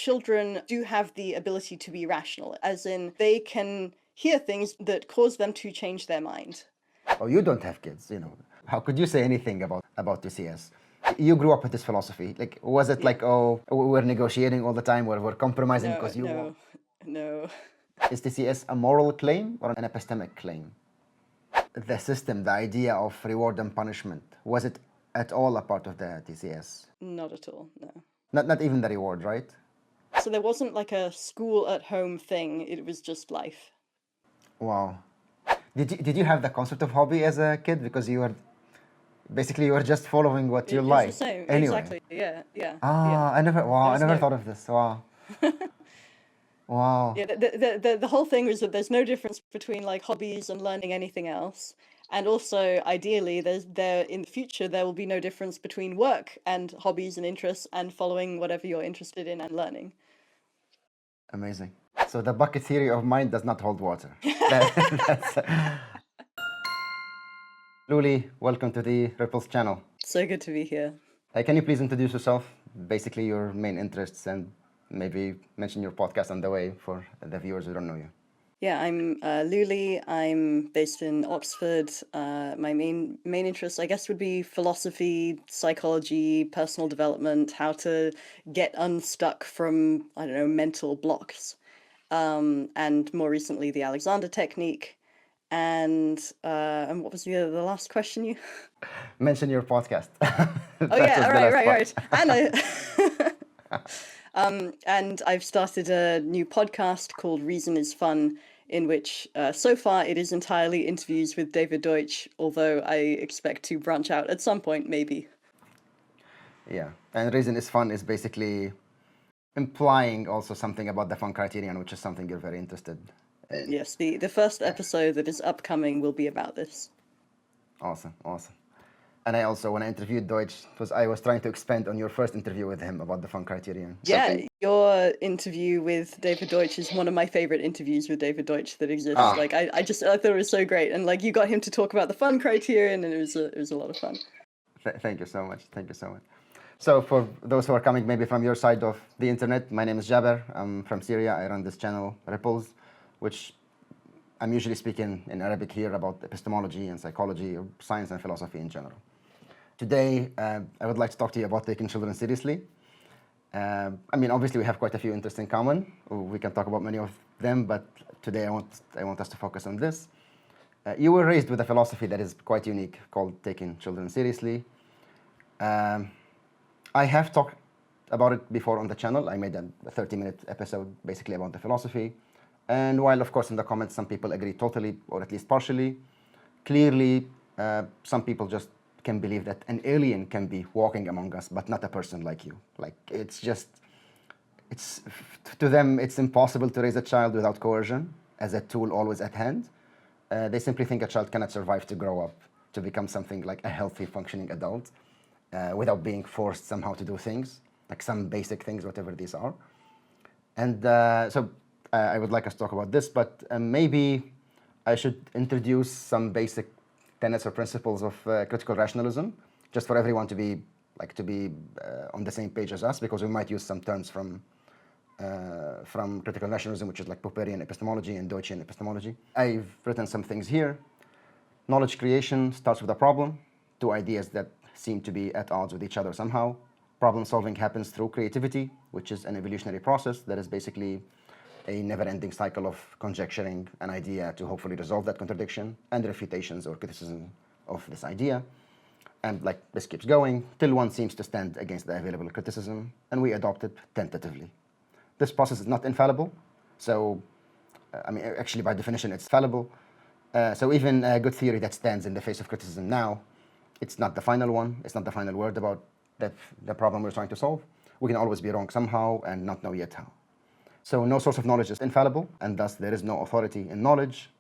children do have the ability to be rational, as in they can hear things that cause them to change their mind. Oh, you don't have kids, you know. How could you say anything about TCS? You grew up with this philosophy. Like, was it like, oh, we're negotiating all the time, we're compromising because you... No. Is TCS a moral claim or an epistemic claim? The system, the idea of reward and punishment, was it at all a part of the TCS? Not at all, no. Not even the reward, right? So there wasn't like a school at home thing, it was just life. Wow. Did you have the concept of hobby as a kid? Because you were just following what you like. It's the same, anyway. Exactly, yeah. I never thought of this, wow. Wow. Yeah, the whole thing was that there's no difference between like hobbies and learning anything else. And also, ideally, in the future, there will be no difference between work and hobbies and interests and following whatever you're interested in and learning. Amazing. So the bucket theory of mind does not hold water. Lulie, welcome to the Ripples channel. So good to be here. Can you please introduce yourself, basically your main interests, and maybe mention your podcast on the way for the viewers who don't know you? Yeah, I'm Lulie. I'm based in Oxford. My main interests, I guess, would be philosophy, psychology, personal development, how to get unstuck from, I don't know, mental blocks. And more recently, the Alexander technique. And what was the last question you? Mention your podcast. Right. And I've started a new podcast called Reason is Fun, in which so far it is entirely interviews with David Deutsch, although I expect to branch out at some point, maybe. Yeah, and Reason is Fun is basically implying also something about the Fun Criterion, which is something you're very interested in. Yes, the first episode that is upcoming will be about this. Awesome. And I also, when I interviewed Deutsch, I was trying to expand on your first interview with him about the Fun Criterion. Yeah, your interview with David Deutsch is one of my favorite interviews with David Deutsch that exists. Like, I thought it was so great, and like you got him to talk about the Fun Criterion, and it was a lot of fun. Thank you so much. So for those who are coming maybe from your side of the internet, my name is Jabber. I'm from Syria. I run this channel, Ripples, which I'm usually speaking in Arabic here about epistemology and psychology, or science and philosophy in general. Today, I would like to talk to you about taking children seriously. I mean, obviously, we have quite a few interests in common. We can talk about many of them, but today I want us to focus on this. You were raised with a philosophy that is quite unique, called taking children seriously. I have talked about it before on the channel. I made a 30-minute episode basically about the philosophy. And while, of course, in the comments, some people agree totally, or at least partially, clearly, some people just can believe that an alien can be walking among us, but not a person like you. Like, to them, it's impossible to raise a child without coercion as a tool always at hand. They simply think a child cannot survive to grow up, to become something like a healthy, functioning adult, without being forced somehow to do things, like some basic things, whatever these are. And so I would like us to talk about this, but maybe I should introduce some basic tenets or principles of critical rationalism, just for everyone to be on the same page as us, because we might use some terms from critical rationalism, which is like Popperian epistemology and Deutschian epistemology. I've written some things here. Knowledge creation starts with a problem, two ideas that seem to be at odds with each other somehow. Problem solving happens through creativity, which is an evolutionary process that is basically a never-ending cycle of conjecturing an idea to hopefully resolve that contradiction, and refutations or criticism of this idea. And like this keeps going till one seems to stand against the available criticism, and we adopt it tentatively. This process is not infallible, so I mean, actually by definition it's fallible. So even a good theory that stands in the face of criticism now, it's not the final one, it's not the final word about the problem we're trying to solve. We can always be wrong somehow and not know yet how. So no source of knowledge is infallible, and thus there is no authority in knowledge,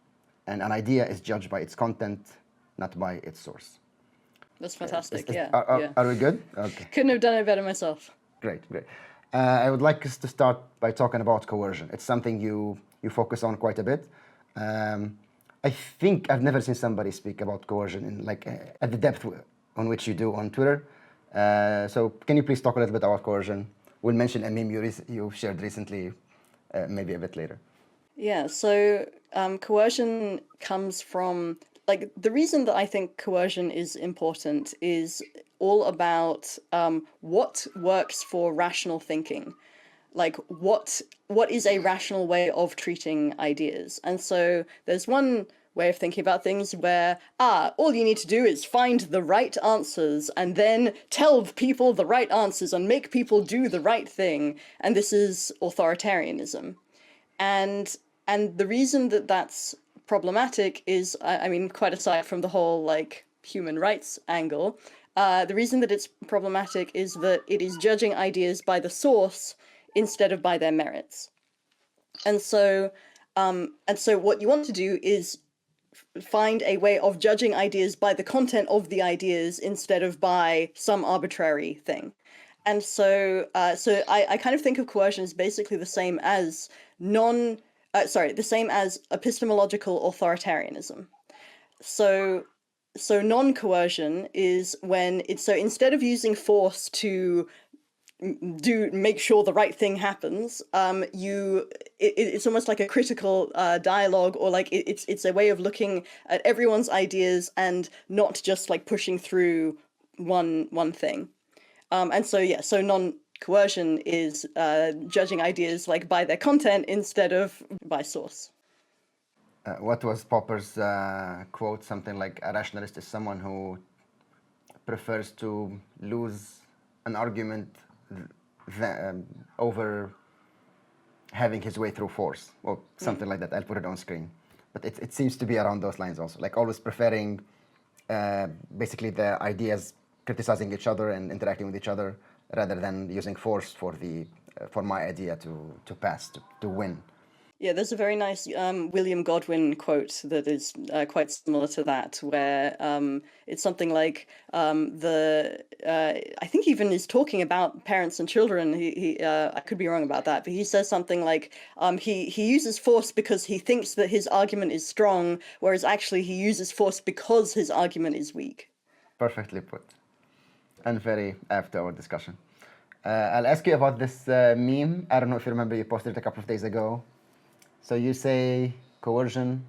and an idea is judged by its content, not by its source. That's fantastic, Are we good? Okay. Couldn't have done it better myself. Great. I would like us to start by talking about coercion. It's something you focus on quite a bit. I think I've never seen somebody speak about coercion in at the depth on which you do on Twitter. So can you please talk a little bit about coercion? we'll mention a meme you shared recently, maybe a bit later. Yeah, so coercion comes from, like, the reason that I think coercion is important is all about what works for rational thinking. Like, what is a rational way of treating ideas? And so there's one way of thinking about things where, all you need to do is find the right answers and then tell people the right answers and make people do the right thing. And this is authoritarianism. And the reason that that's problematic is, I mean, quite aside from the whole like human rights angle, the reason that it's problematic is that it is judging ideas by the source instead of by their merits. And so what you want to do is find a way of judging ideas by the content of the ideas instead of by some arbitrary thing. And so I kind of think of coercion as basically the same as the same as epistemological authoritarianism. So non-coercion is when it's, so instead of using force to make sure the right thing happens, it's almost like a critical dialogue, or like it's a way of looking at everyone's ideas and not just like pushing through one thing. And so non-coercion is judging ideas like by their content instead of by source. What was Popper's quote? Something like, a rationalist is someone who prefers to lose an argument over having his way through force, or something like that. I'll put it on screen. But it seems to be around those lines also, like always preferring basically the ideas criticizing each other and interacting with each other rather than using force for my idea to pass, to win. Yeah, there's a very nice William Godwin quote that is quite similar to that, where it's something like I think even is talking about parents and children. I could be wrong about that, but he says something like he uses force because he thinks that his argument is strong, whereas actually he uses force because his argument is weak. Perfectly put, and very apt to our discussion. I'll ask you about this meme. I don't know if you remember, you posted it a couple of days ago. So you say coercion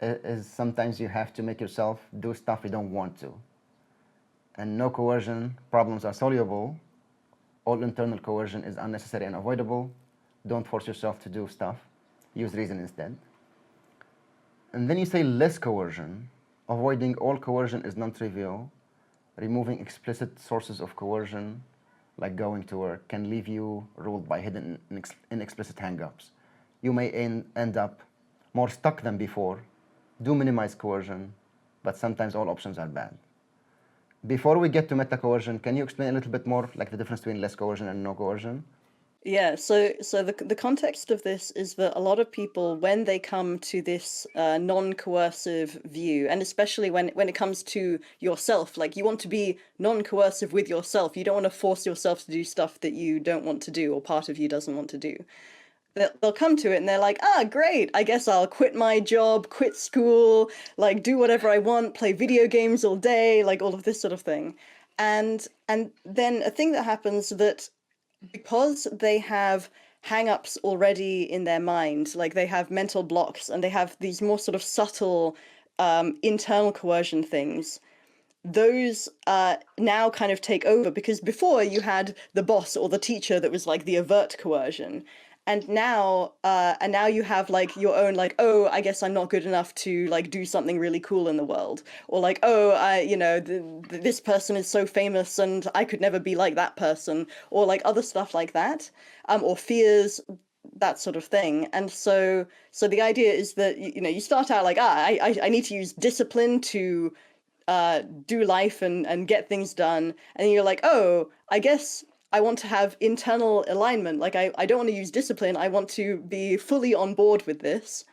is sometimes you have to make yourself do stuff you don't want to. And no coercion, problems are soluble. All internal coercion is unnecessary and avoidable. Don't force yourself to do stuff. Use reason instead. And then you say less coercion. Avoiding all coercion is non-trivial. Removing explicit sources of coercion, like going to work, can leave you ruled by hidden inexplicit hang-ups. You may end up more stuck than before. Do minimize coercion, but sometimes all options are bad. Before we get to meta-coercion, can you explain a little bit more, like the difference between less coercion and no coercion? Yeah, so the context of this is that a lot of people, when they come to this non-coercive view, and especially when it comes to yourself, like you want to be non-coercive with yourself, you don't want to force yourself to do stuff that you don't want to do or part of you doesn't want to do. They'll come to it and they're like, great, I guess I'll quit my job, quit school, like do whatever I want, play video games all day, like all of this sort of thing. And then a thing that happens that because they have hang-ups already in their mind, like they have mental blocks and they have these more sort of subtle internal coercion things, those now kind of take over, because before you had the boss or the teacher that was like the overt coercion. And now you have like your own, like, I guess I'm not good enough to like do something really cool in the world, or like, this person is so famous and I could never be like that person, or like other stuff like that, or fears, that sort of thing. And so the idea is that you start out like, I need to use discipline to do life and get things done, and you're like, I guess I want to have internal alignment. Like I don't want to use discipline. I want to be fully on board with this.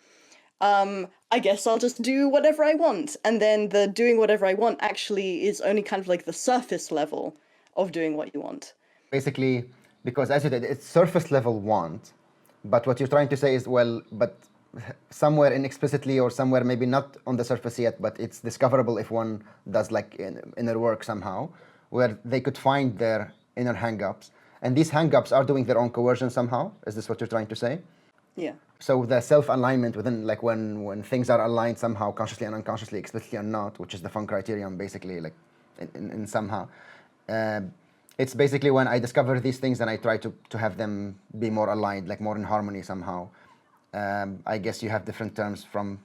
I guess I'll just do whatever I want. And then the doing whatever I want actually is only kind of like the surface level of doing what you want. Basically, because as you said, it's surface level want, but what you're trying to say is, well, but somewhere inexplicitly or somewhere maybe not on the surface yet, but it's discoverable if one does like inner work somehow, where they could find their inner hang-ups, And these hang-ups are doing their own coercion somehow. Is this what you're trying to say? Yeah. So the self-alignment within, like when things are aligned somehow, consciously and unconsciously, explicitly and not, which is the Fun Criterion, basically, like in somehow. It's basically when I discover these things and I try to have them be more aligned, like more in harmony somehow. I guess you have different terms from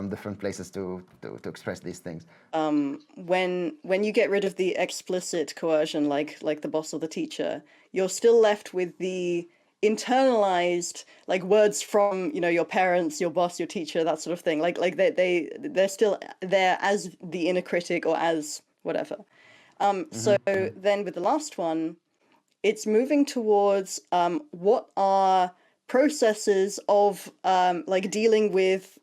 different places to express these things. When you get rid of the explicit coercion, like the boss or the teacher, you're still left with the internalized like words from, you know, your parents, your boss, your teacher, that sort of thing. Like they're still there as the inner critic or as whatever. So then with the last one, it's moving towards what are processes of like dealing with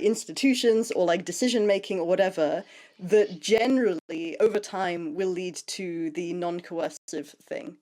institutions or like decision making or whatever that generally over time will lead to the non-coercive thing.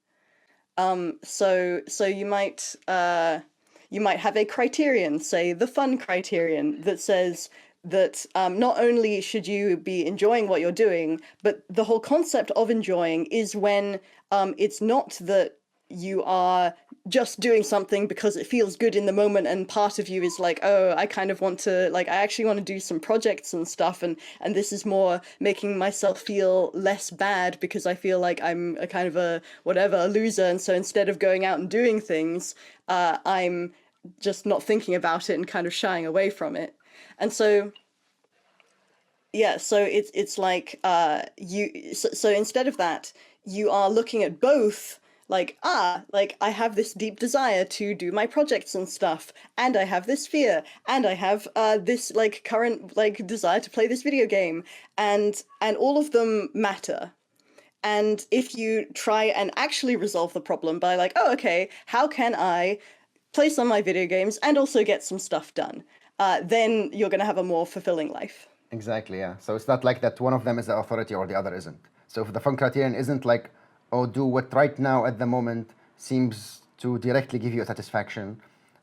So you might have a criterion, say the Fun Criterion, that says that not only should you be enjoying what you're doing, but the whole concept of enjoying is when it's not that you are just doing something because it feels good in the moment and part of you is like, oh, I kind of want to, like, I actually want to do some projects and stuff, and this is more making myself feel less bad because I feel like I'm a kind of a loser, and so instead of going out and doing things, I'm just not thinking about it and kind of shying away from it. And so yeah, so it's like so instead of that, you are looking at both, like, like I have this deep desire to do my projects and stuff, and I have this fear, and I have this like current like desire to play this video game, and all of them matter. And if you try and actually resolve the problem by like, oh, okay, how can I play some of my video games and also get some stuff done? Then you're going to have a more fulfilling life. Exactly, yeah. So it's not like that one of them is the authority or the other isn't. So if the Fun Criterion isn't like, oh, do what right now at the moment seems to directly give you a satisfaction,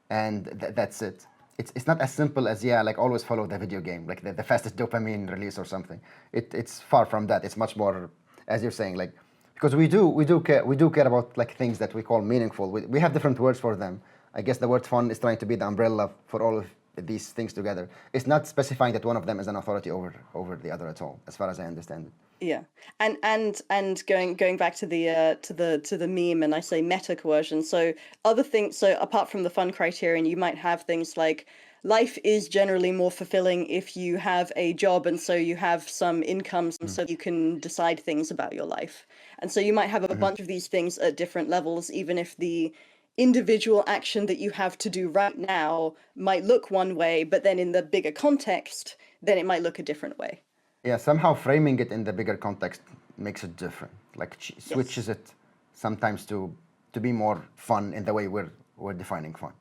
and that's it. It's not as simple as, yeah, like always follow the video game, like the fastest dopamine release or something. It's far from that. It's much more, as you're saying, like, because we do care about like things that we call meaningful. We have different words for them. I guess the word fun is trying to be the umbrella for all of these things together. It's not specifying that one of them is an authority over the other at all, as far as I understand it. Yeah, and going back to the meme, and I say meta coercion. So other things. So apart from the Fun Criterion, you might have things like life is generally more fulfilling if you have a job, and so you have some income, so you can decide things about your life. And so you might have a bunch of these things at different levels, even if the individual action that you have to do right now might look one way, but then in the bigger context, then it might look a different way. Yeah, somehow framing it in the bigger context makes it different. Like switches it sometimes to be more fun in the way we're defining fun.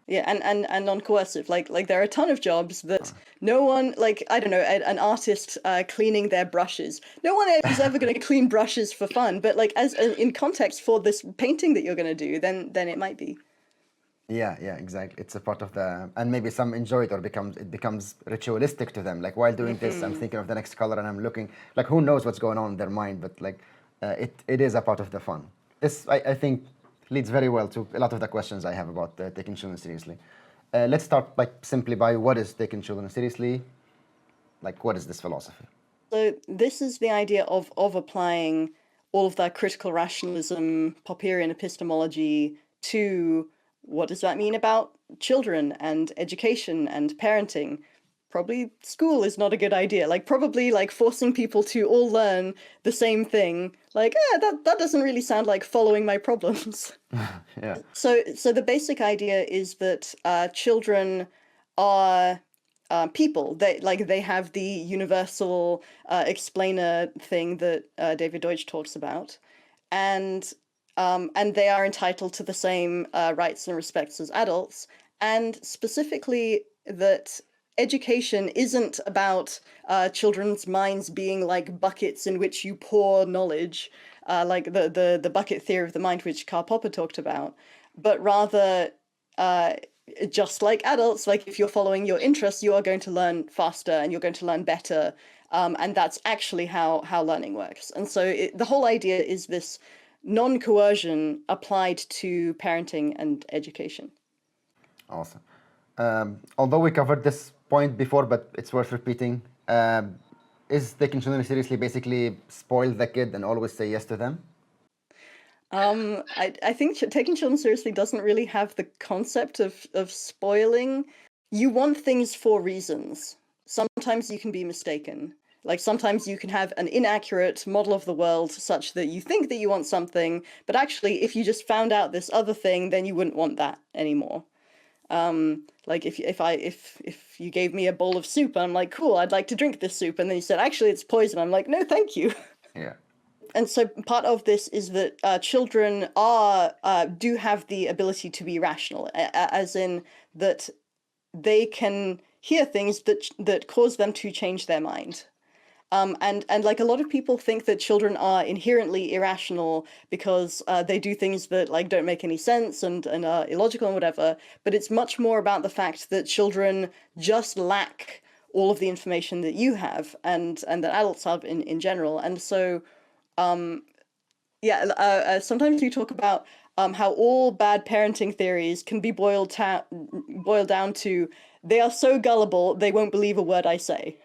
Yeah, and non-coercive. Like there are a ton of jobs that no one, like, I don't know, an artist cleaning their brushes. No one is ever going to clean brushes for fun, but like as in context for this painting that you're going to do, then it might be. Yeah, exactly. It's a part of and maybe some enjoy it or it becomes ritualistic to them. Like while doing this, I'm thinking of the next color and I'm looking, like who knows what's going on in their mind, but like it is a part of the fun. This, I think, leads very well to a lot of the questions I have about taking children seriously. Let's start like simply by what is taking children seriously? Like what is this philosophy? So this is the idea of applying all of that critical rationalism, Popperian epistemology to what does that mean about children and education and parenting? Probably school is not a good idea. Like probably like forcing people to all learn the same thing. Like, that doesn't really sound like following my problems. Yeah. So the basic idea is that children are people. They have the universal explainer thing that David Deutsch talks about, and they are entitled to the same rights and respects as adults, and specifically that education isn't about children's minds being like buckets in which you pour knowledge, like the bucket theory of the mind, which Karl Popper talked about, but rather just like adults, like if you're following your interests, you are going to learn faster and you're going to learn better, and that's actually how learning works. And so the whole idea is this non-coercion applied to parenting and education. Awesome. Although we covered this point before, but it's worth repeating, is taking children seriously basically spoil the kid and always say yes to them? I think taking children seriously doesn't really have the concept of spoiling. You want things for reasons. Sometimes you can be mistaken. Like sometimes you can have an inaccurate model of the world such that you think that you want something, but actually if you just found out this other thing, then you wouldn't want that anymore. Like if you gave me a bowl of soup and I'm like, cool, I'd like to drink this soup, and then you said, actually it's poison, I'm like, no, thank you. Yeah. And so part of this is that children do have the ability to be rational, as in that they can hear things that cause them to change their mind. And like a lot of people think that children are inherently irrational because they do things that like don't make any sense and are illogical and whatever. But it's much more about the fact that children just lack all of the information that you have and that adults have in general. And so sometimes we talk about how all bad parenting theories can be boiled down to they are so gullible they won't believe a word I say.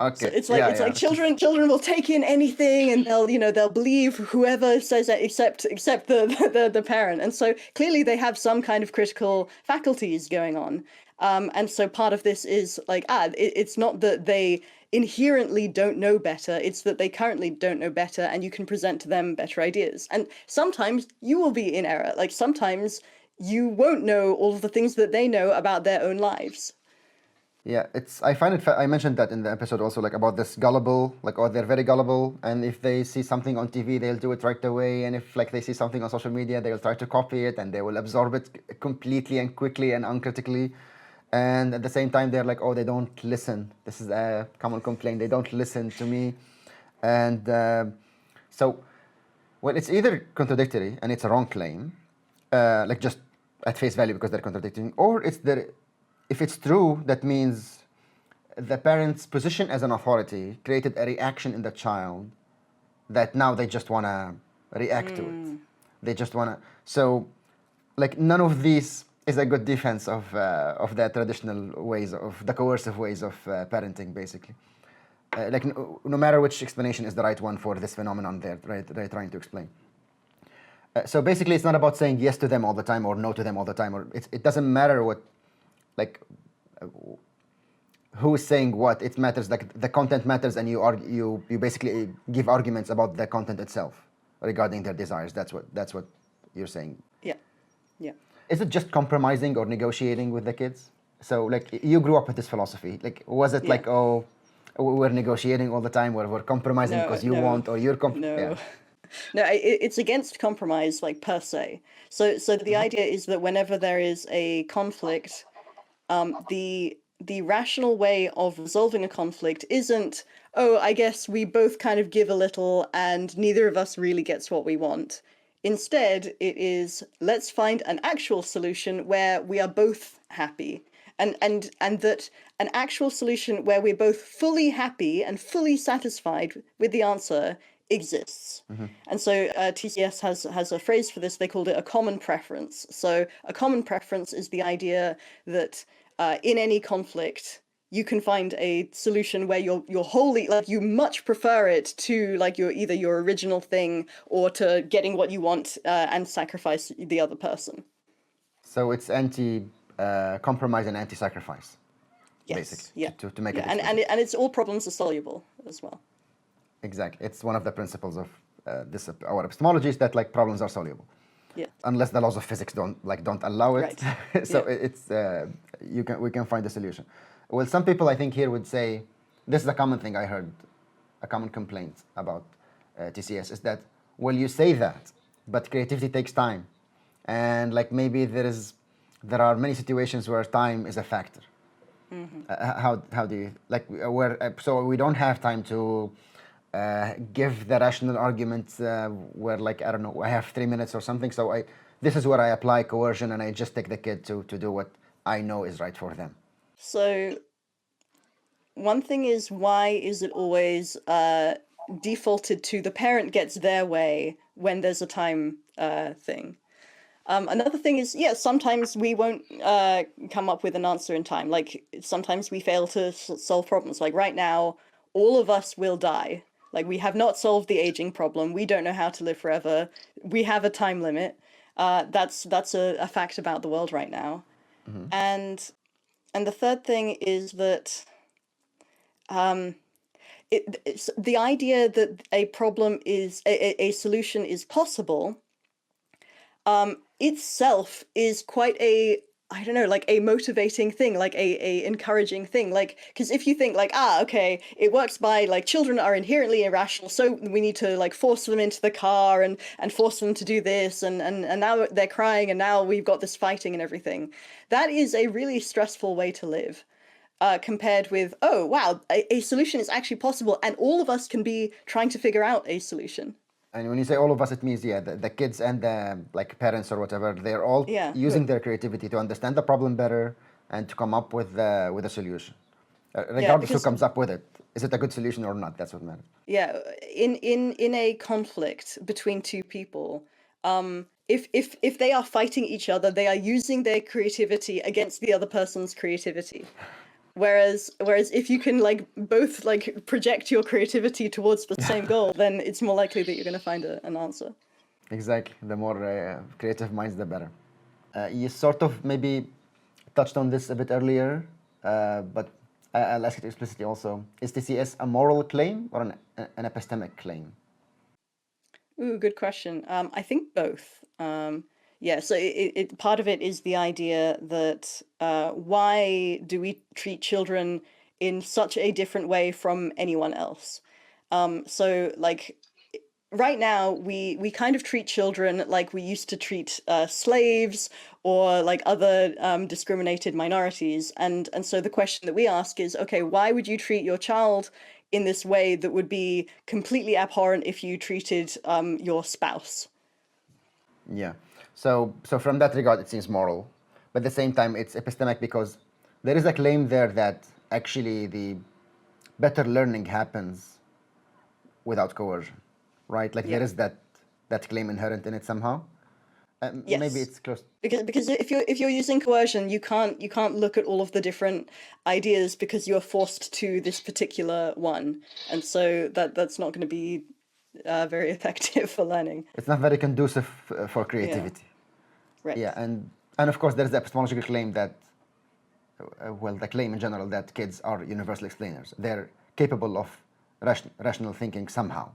Okay. So it's like children will take in anything and they'll believe whoever says that except the parent. And so clearly they have some kind of critical faculties going on. And so part of this is like it's not that they inherently don't know better, it's that they currently don't know better and you can present to them better ideas. And sometimes you will be in error. Like sometimes you won't know all of the things that they know about their own lives. Yeah, I find it. I mentioned that in the episode also, like about this gullible, like they're very gullible, and if they see something on TV, they'll do it right away, and if like they see something on social media, they'll try to copy it, and they will absorb it completely and quickly and uncritically, and at the same time, they're like, oh, they don't listen. This is a common complaint. They don't listen to me, and so, well, it's either contradictory and it's a wrong claim, like just at face value because they're contradicting, or if it's true, that means the parent's position as an authority created a reaction in the child that now they just want to react to it. They just want to. So, like, none of these is a good defense of the traditional ways, of the coercive ways of parenting, basically. Like, no matter which explanation is the right one for this phenomenon they're trying to explain. So basically, it's not about saying yes to them all the time or no to them all the time, or it doesn't matter what. Like, who is saying what? It matters. Like the content matters, and you basically give arguments about the content itself regarding their desires. That's what you're saying. Yeah, yeah. Is it just compromising or negotiating with the kids? So, like, you grew up with this philosophy. Like, was it like, oh, we're negotiating all the time, or we're compromising because you want, or you're No, it's against compromise, like per se. So the idea is that whenever there is a conflict. The rational way of resolving a conflict isn't, oh, I guess we both kind of give a little and neither of us really gets what we want. Instead, it is, let's find an actual solution where we are both happy. And that an actual solution where we're both fully happy and fully satisfied with the answer exists. And so TCS has a phrase for this. They called it a common preference. So a common preference is the idea that in any conflict you can find a solution where you're wholly, like, you much prefer it to like either your original thing or to getting what you want and sacrifice the other person. So it's anti-compromise and anti-sacrifice. Yes, basically, yeah. to make it and it's all problems are soluble as well. Exactly. It's one of the principles of our epistemology is that like problems are soluble. Yeah. Unless the laws of physics don't allow it. Right. So we can find a solution. Well, some people I think here would say, this is a common thing I heard, a common complaint about TCS is that, well, you say that, but creativity takes time, and like maybe there are many situations where time is a factor. How do you like so we don't have time to give the rational arguments where, like, I don't know, I have 3 minutes or something, so this is where I apply coercion and I just take the kid to do what I know is right for them. So one thing is, why is it always defaulted to the parent gets their way when there's a time thing. Another thing is, yeah, sometimes we won't come up with an answer in time. Like sometimes we fail to solve problems. Like right now, all of us will die. Like we have not solved the aging problem. We don't know how to live forever. We have a time limit. That's a fact about the world right now. Mm-hmm. And the third thing is that it's the idea that a problem is a solution is possible itself is quite a, I don't know, like a motivating thing, like a encouraging thing. Like, because if you think like, okay, it works by like children are inherently irrational, so we need to like force them into the car and force them to do this, and now they're crying, and now we've got this fighting and everything. That is a really stressful way to live. Compared with, oh wow, a solution is actually possible, and all of us can be trying to figure out a solution. And when you say all of us, it means, yeah, the kids and the like parents or whatever, they're all using their creativity to understand the problem better and to come up with a solution, regardless who comes up with it. Is it a good solution or not? That's what matters. Yeah, in a conflict between two people, if they are fighting each other, they are using their creativity against the other person's creativity. Whereas if you can like both like project your creativity towards the same goal, then it's more likely that you're going to find an answer. Exactly. The more creative minds, the better. You sort of maybe touched on this a bit earlier, but I'll ask it explicitly also. Is TCS a moral claim or an epistemic claim? Ooh, good question. I think both. Yeah, so part of it is the idea that why do we treat children in such a different way from anyone else? So like right now we kind of treat children like we used to treat slaves or like other discriminated minorities, and so the question that we ask is, okay, why would you treat your child in this way that would be completely abhorrent if you treated your spouse? Yeah. So from that regard, it seems moral, but at the same time, it's epistemic because there is a claim there that actually the better learning happens without coercion, right? Like there is that claim inherent in it somehow. Yes. Maybe it's close. Because if you're using coercion, you can't look at all of the different ideas because you are forced to this particular one, and so that's not going to be very effective for learning. It's not very conducive for creativity. Yeah. Right. Yeah, and of course there's the epistemological claim that, well, the claim in general that kids are universal explainers. They're capable of rational thinking somehow,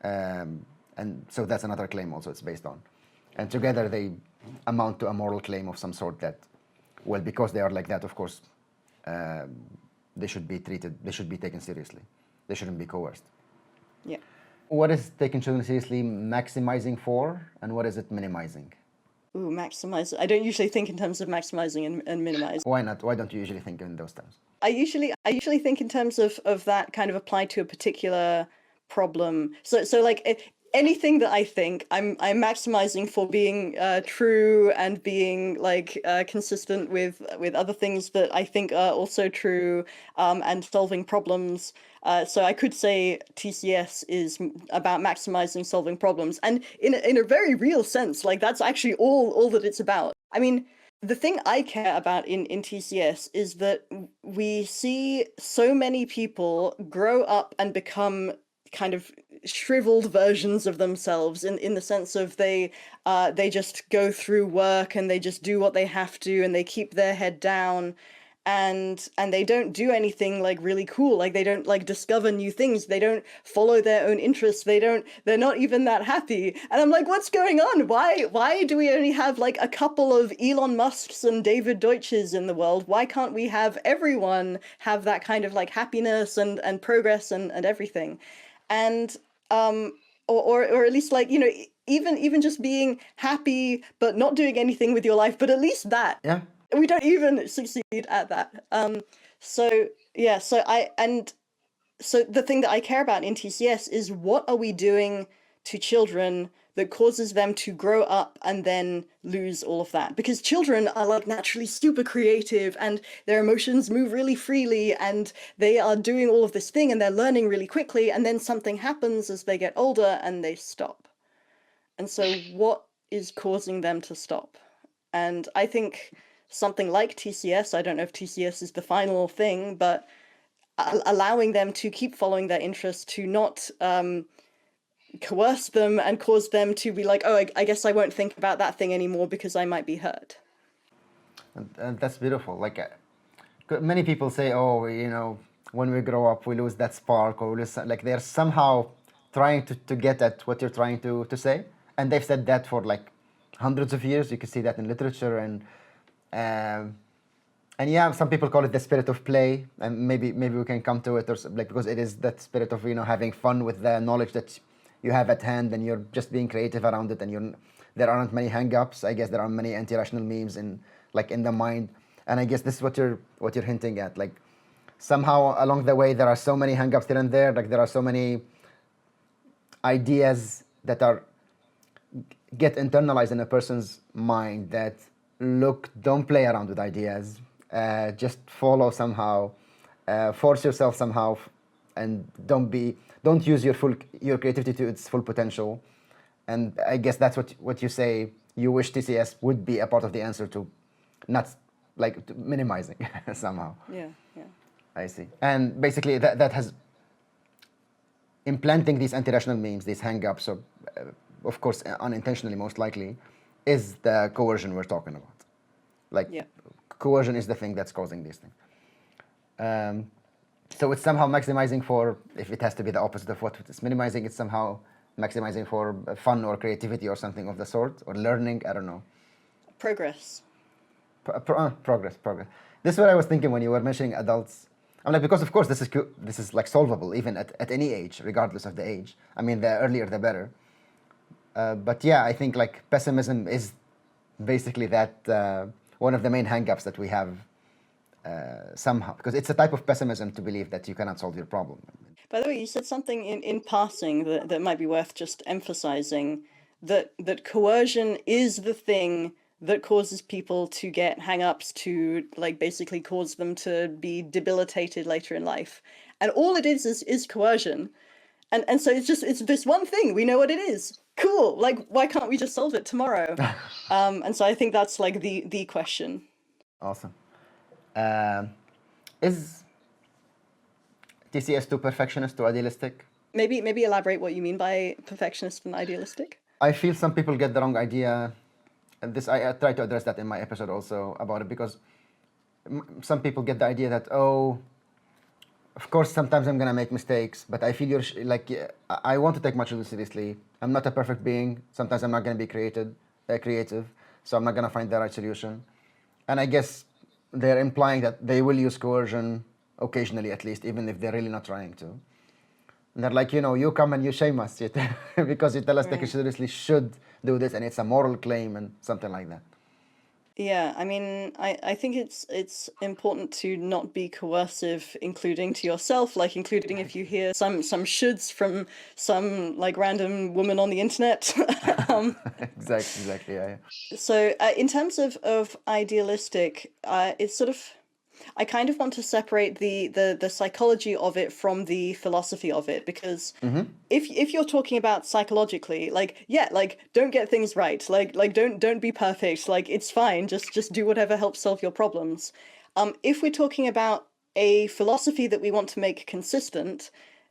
and so that's another claim also it's based on. And together they amount to a moral claim of some sort that, well, because they are like that, of course, they should be treated, they should be taken seriously. They shouldn't be coerced. Yeah. What is taking children seriously maximizing for, and what is it minimizing? Ooh, maximize. I don't usually think in terms of maximizing and minimize. Why not? Why don't you usually think in those terms? I usually think in terms of that kind of applied to a particular problem. So like anything that I think I'm maximizing for being true and being like consistent with other things that I think are also true, and solving problems. So I could say TCS is about maximizing solving problems, and in a very real sense, like that's actually all that it's about. I mean, the thing I care about in TCS is that we see so many people grow up and become kind of shriveled versions of themselves in the sense of they just go through work and they just do what they have to and they keep their head down, and they don't do anything like really cool. Like they don't like discover new things, they don't follow their own interests, they're not even that happy. And I'm like, what's going on? Why do we only have like a couple of Elon Musks and David Deutsches in the world? Why can't we have everyone have that kind of like happiness and progress and everything? And or at least like, you know, even just being happy but not doing anything with your life, but at least that. Yeah. We don't even succeed at that. So yeah, so the thing that I care about in TCS is what are we doing to children that causes them to grow up and then lose all of that. Because children are like naturally super creative and their emotions move really freely and they are doing all of this thing and they're learning really quickly, and then something happens as they get older and they stop. And so what is causing them to stop? And I think something like TCS, I don't know if TCS is the final thing, but allowing them to keep following their interests, to not coerce them and cause them to be like, oh, I guess I won't think about that thing anymore because I might be hurt. And that's beautiful. Like many people say, oh, you know, when we grow up, we lose that spark, or we lose, like they're somehow trying to get at what you're trying to say. And they've said that for like hundreds of years. You can see that in literature, and yeah, some people call it the spirit of play, and maybe we can come to it, or like, because it is that spirit of, you know, having fun with the knowledge that you have at hand, and you're just being creative around it, and there aren't many hang-ups. I guess there are many anti-rational memes in the mind, and I guess this is what you're hinting at. Like somehow along the way there are so many hang-ups here and there. Like there are so many ideas that get internalized in a person's mind that, look, don't play around with ideas. Just follow somehow, force yourself somehow, and don't use your creativity to its full potential. And I guess that's what you say. You wish TCS would be a part of the answer to, not like to minimizing somehow. Yeah. I see. And basically that has implanting these anti-rational memes, these hang-ups, so of course unintentionally most likely, is the coercion we're talking about. Like coercion is the thing that's causing these things. So it's somehow maximizing for, if it has to be the opposite of what it's minimizing, it's somehow maximizing for fun or creativity or something of the sort, or learning, I don't know. Progress. Progress. This is what I was thinking when you were mentioning adults. I'm like, because of course this is like solvable even at any age, regardless of the age. I mean, the earlier the better. But yeah, I think like pessimism is basically that one of the main hang-ups that we have somehow, because it's a type of pessimism to believe that you cannot solve your problem. By the way, you said something in passing that might be worth just emphasizing, that coercion is the thing that causes people to get hang-ups, to like basically cause them to be debilitated later in life. And all it is coercion. And so it's this one thing, we know what it is. Cool, like why can't we just solve it tomorrow? And so I think that's like the question. Awesome. Is TCS too perfectionist, too idealistic? Maybe elaborate what you mean by perfectionist and idealistic. I feel some people get the wrong idea, and this I try to address that in my episode also about it, because some people get the idea that, oh, of course sometimes I'm gonna make mistakes, but I feel I want to take my children seriously. I'm not a perfect being. Sometimes I'm not gonna be creative, so I'm not gonna find the right solution. And I guess they're implying that they will use coercion occasionally, at least, even if they're really not trying to. And they're like, you come and you shame us because you tell us that you seriously should do this, and it's a moral claim and something like that. Yeah, I mean, I think it's important to not be coercive, including to yourself, like including if you hear some shoulds from some like random woman on the internet. Exactly, yeah. So in terms of idealistic, it's sort of, I kind of want to separate the psychology of it from the philosophy of it, because if you're talking about psychologically, like, yeah, like don't get things right, like don't be perfect, like it's fine, just do whatever helps solve your problems. If we're talking about a philosophy that we want to make consistent,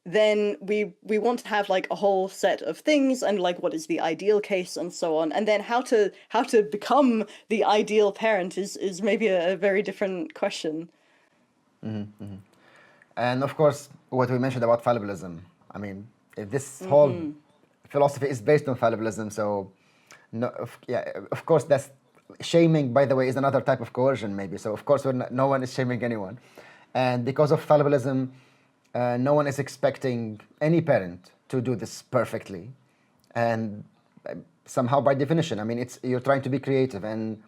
then we want to have like a whole set of things, and like what is the ideal case and so on, and then how to become the ideal parent is maybe a very different question. And of course, what we mentioned about fallibilism, I mean, if this whole philosophy is based on fallibilism, so of course that's shaming, by the way, is another type of coercion maybe. So of course no one is shaming anyone, and because of fallibilism, no one is expecting any parent to do this perfectly, and somehow by definition, I mean, you're trying to be creative, and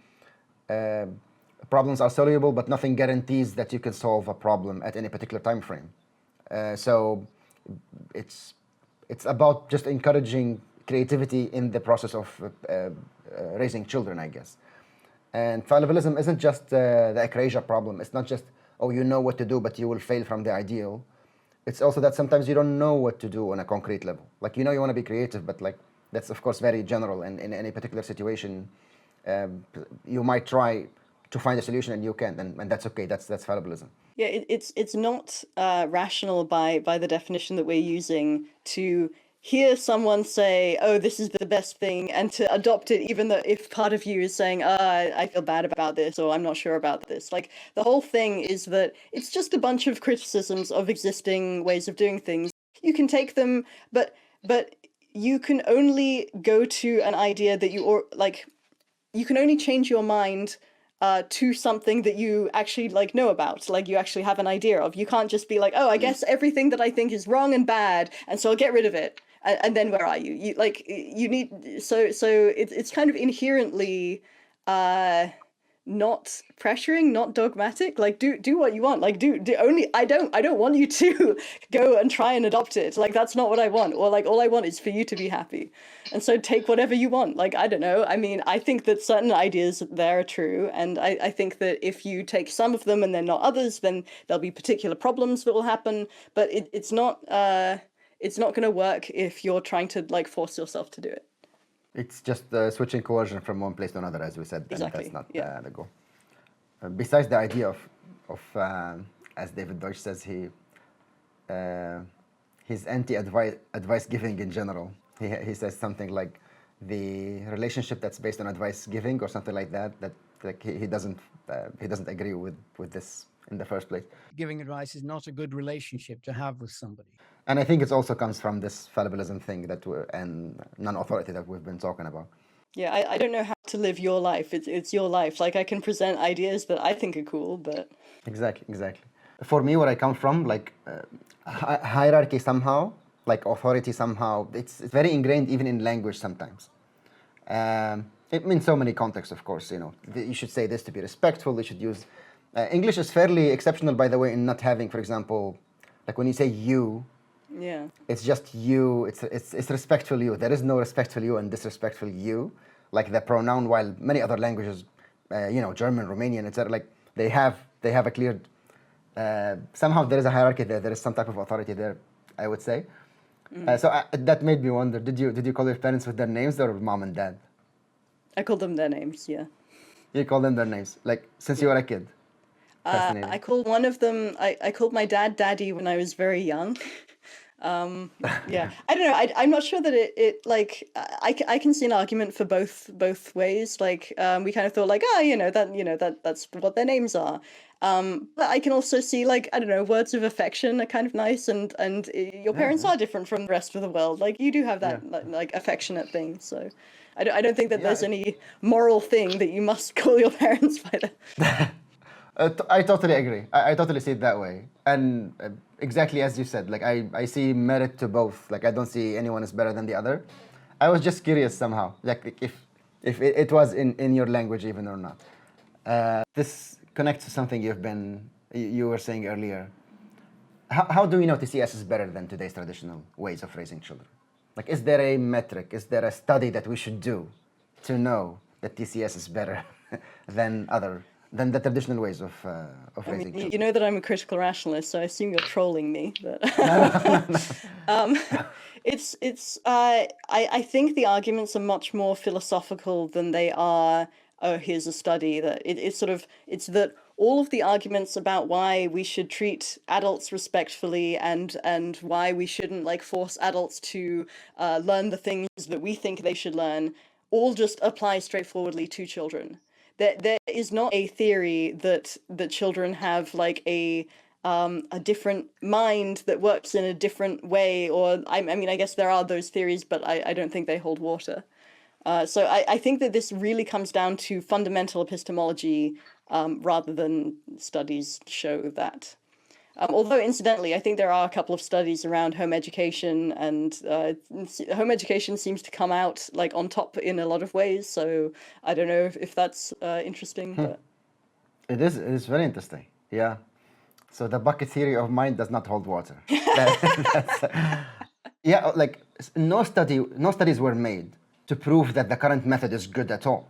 problems are soluble, but nothing guarantees that you can solve a problem at any particular time frame. So it's about just encouraging creativity in the process of raising children, I guess. And fallibilism isn't just the Ikrah problem. It's not just, oh, you know what to do, but you will fail from the ideal. It's also that sometimes you don't know what to do on a concrete level. Like, you know, you want to be creative, but like, that's of course very general. And in any particular situation, you might try to find a solution and you can't, and that's okay. That's fallibilism. Yeah, it's not rational by the definition that we're using to hear someone say, oh, this is the best thing, and to adopt it, even though if part of you is saying, I feel bad about this, or I'm not sure about this. Like, the whole thing is that it's just a bunch of criticisms of existing ways of doing things. You can take them, but you can only go to an idea that you can only change your mind to something that you actually like know about, like you actually have an idea of. You can't just be like, oh, I guess everything that I think is wrong and bad, and so I'll get rid of it. And then where are you? You need so it's kind of inherently not pressuring, not dogmatic. Like do what you want. Like do only I don't want you to go and try and adopt it. Like that's not what I want. Or like all I want is for you to be happy. And so take whatever you want. Like I don't know. I mean, I think that certain ideas there are true, and I think that if you take some of them and then not others, then there'll be particular problems that will happen. But it's not going to work if you're trying to like force yourself to do it. It's just switching coercion from one place to another, as we said, Exactly. And that's not the goal. Besides the idea of as David Deutsch says, he's anti-advice giving in general. He says something like the relationship that's based on advice giving or something like that like he doesn't agree with this in the first place. Giving advice is not a good relationship to have with somebody. And I think it also comes from this fallibilism thing and non-authority that we've been talking about. Yeah, I don't know how to live your life. It's your life. Like I can present ideas that I think are cool, but exactly. For me, where I come from, like hierarchy somehow, like authority somehow, it's very ingrained even in language sometimes. It means so many contexts, of course. You know, you should say this to be respectful. You should use English is fairly exceptional, by the way, in not having, for example, like when you say you. Yeah. It's just you. It's respectful you. There is no respectful you and disrespectful you, like the pronoun. While many other languages, German, Romanian, etc., like they have a clear. Somehow there is a hierarchy there. There is some type of authority there, I would say. That made me wonder. Did you call your parents with their names or mom and dad? I called them their names. Yeah. You called them their names, like since you were a kid. I called one of them. I called my dad Daddy when I was very young. Yeah, I don't know. I'm not sure that it like I can see an argument for both ways. Like we kind of thought like, that's what their names are. But I can also see like, I don't know, words of affection are kind of nice, and your parents are different from the rest of the world. Like you do have that like affectionate thing. So I don't think that there's any moral thing that you must call your parents by that. I totally agree. I totally see it that way. And exactly as you said, like I see merit to both. Like I don't see anyone is better than the other. I was just curious somehow, like if it was in your language even or not. This connects to something you were saying earlier. How do we know TCS is better than today's traditional ways of raising children? Like, is there a metric? Is there a study that we should do to know that TCS is better than the traditional ways of raising children? You know that I'm a critical rationalist, so I assume you're trolling me. But I think the arguments are much more philosophical than they are. Oh, here's a study that it's that all of the arguments about why we should treat adults respectfully and why we shouldn't like force adults to learn the things that we think they should learn all just apply straightforwardly to children. There is not a theory that children have like a different mind that works in a different way, or I mean I guess there are those theories, but I don't think they hold water. So I think that this really comes down to fundamental epistemology rather than studies show that. Although, incidentally, I think there are a couple of studies around home education, and home education seems to come out like on top in a lot of ways. So I don't know if that's interesting. But It is very interesting. Yeah. So the bucket theory of mind does not hold water. Yeah, like no studies were made to prove that the current method is good at all,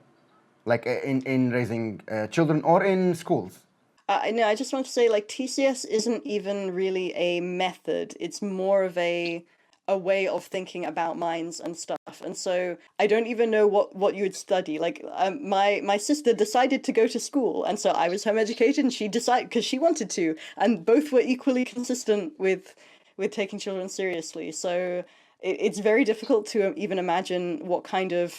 like in raising children or in schools. No, I just want to say, like, TCS isn't even really a method. It's more of a way of thinking about minds and stuff. And so I don't even know what you would study. Like, my sister decided to go to school, and so I was home educated, and she decided because she wanted to, and both were equally consistent with taking children seriously. So it's very difficult to even imagine what kind of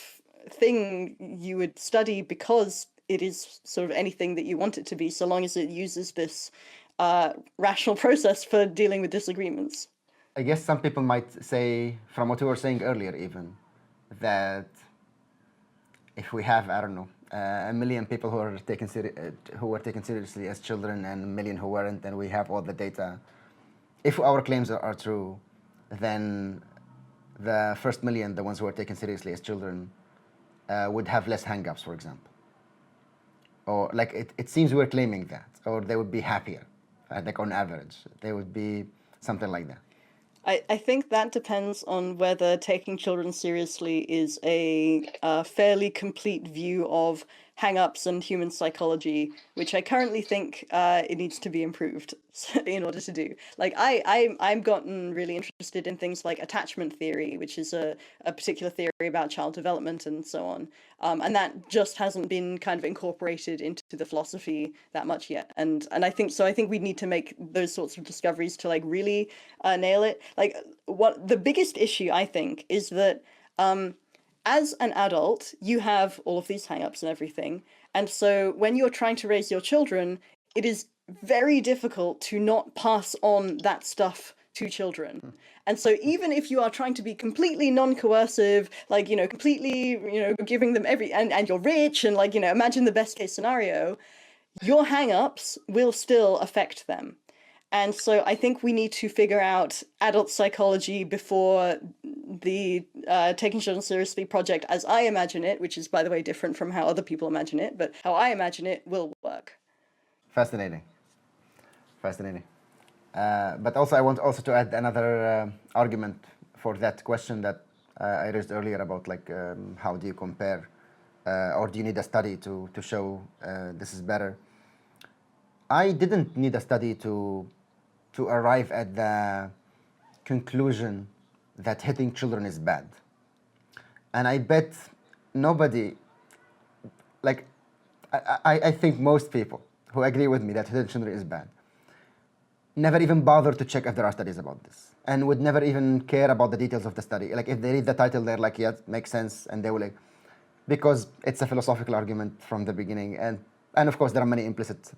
thing you would study, because it is sort of anything that you want it to be, so long as it uses this rational process for dealing with disagreements. I guess some people might say, from what we were saying earlier, even that if we have, I don't know, a million people who were taken seriously as children and a million who weren't, and we have all the data, if our claims are true, then the first million, the ones who were taken seriously as children, would have less hang-ups, for example. Or like it seems we're claiming that, or they would be happier, like on average. They would be something like that. I think that depends on whether taking children seriously is a fairly complete view of hang-ups and human psychology, which I currently think it needs to be improved in order to do. Like I've gotten really interested in things like attachment theory, which is a particular theory about child development and so on. And that just hasn't been kind of incorporated into the philosophy that much yet. And I think so. I think we need to make those sorts of discoveries to like really nail it. Like what the biggest issue I think is that as an adult, you have all of these hang-ups and everything. And so when you're trying to raise your children, it is very difficult to not pass on that stuff to children. And so even if you are trying to be completely non-coercive, like, completely, giving them and you're rich and like, imagine the best case scenario, your hang-ups will still affect them. And so I think we need to figure out adult psychology before the Taking Children Seriously project, as I imagine it, which is, by the way, different from how other people imagine it, but how I imagine it will work. Fascinating. But also, I want also to add another argument for that question that I raised earlier about like how do you compare, or do you need a study to show this is better? I didn't need a study to arrive at the conclusion that hitting children is bad. And I bet nobody, like, I think most people who agree with me that hitting children is bad never even bother to check if there are studies about this, and would never even care about the details of the study. Like if they read the title, they're like, yeah, makes sense, and they will like, because it's a philosophical argument from the beginning, and of course there are many implicit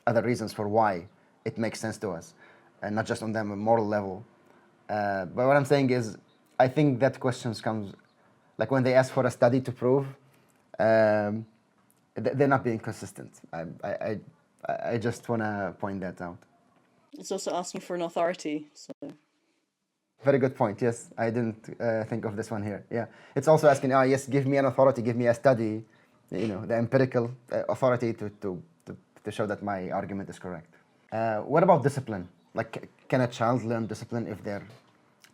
other reasons for why it makes sense to us, and not just on the moral level. But what I'm saying is, I think that questions comes, like when they ask for a study to prove, they're not being consistent. I just want to point that out. It's also asking for an authority. So. Very good point. Yes, I didn't think of this one here. Yeah, it's also asking, yes, give me an authority, give me a study, the empirical authority to show that my argument is correct. What about discipline? Like, can a child learn discipline if they're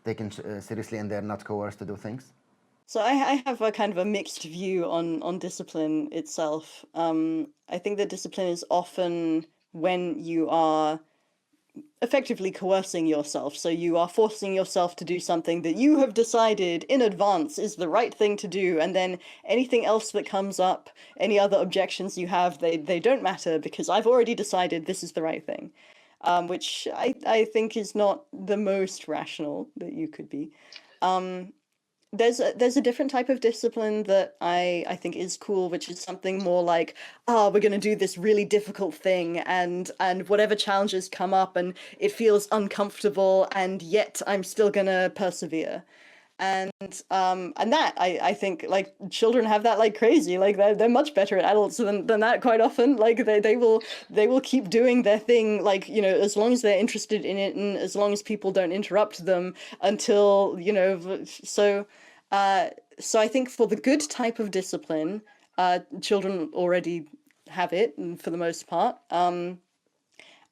taken seriously and they're not coerced to do things? So I have a kind of a mixed view on discipline itself. I think that discipline is often when you are effectively coercing yourself. So you are forcing yourself to do something that you have decided in advance is the right thing to do, and then anything else that comes up, any other objections you have, they don't matter because I've already decided this is the right thing, which I think is not the most rational that you could be. There's a different type of discipline that I think is cool, which is something more like, we're going to do this really difficult thing, and whatever challenges come up and it feels uncomfortable, and yet I'm still going to persevere. And that I think like children have that like crazy. Like they're much better at adults than that quite often. Like they will keep doing their thing, like, as long as they're interested in it and as long as people don't interrupt them until, so I think for the good type of discipline, children already have it, and for the most part.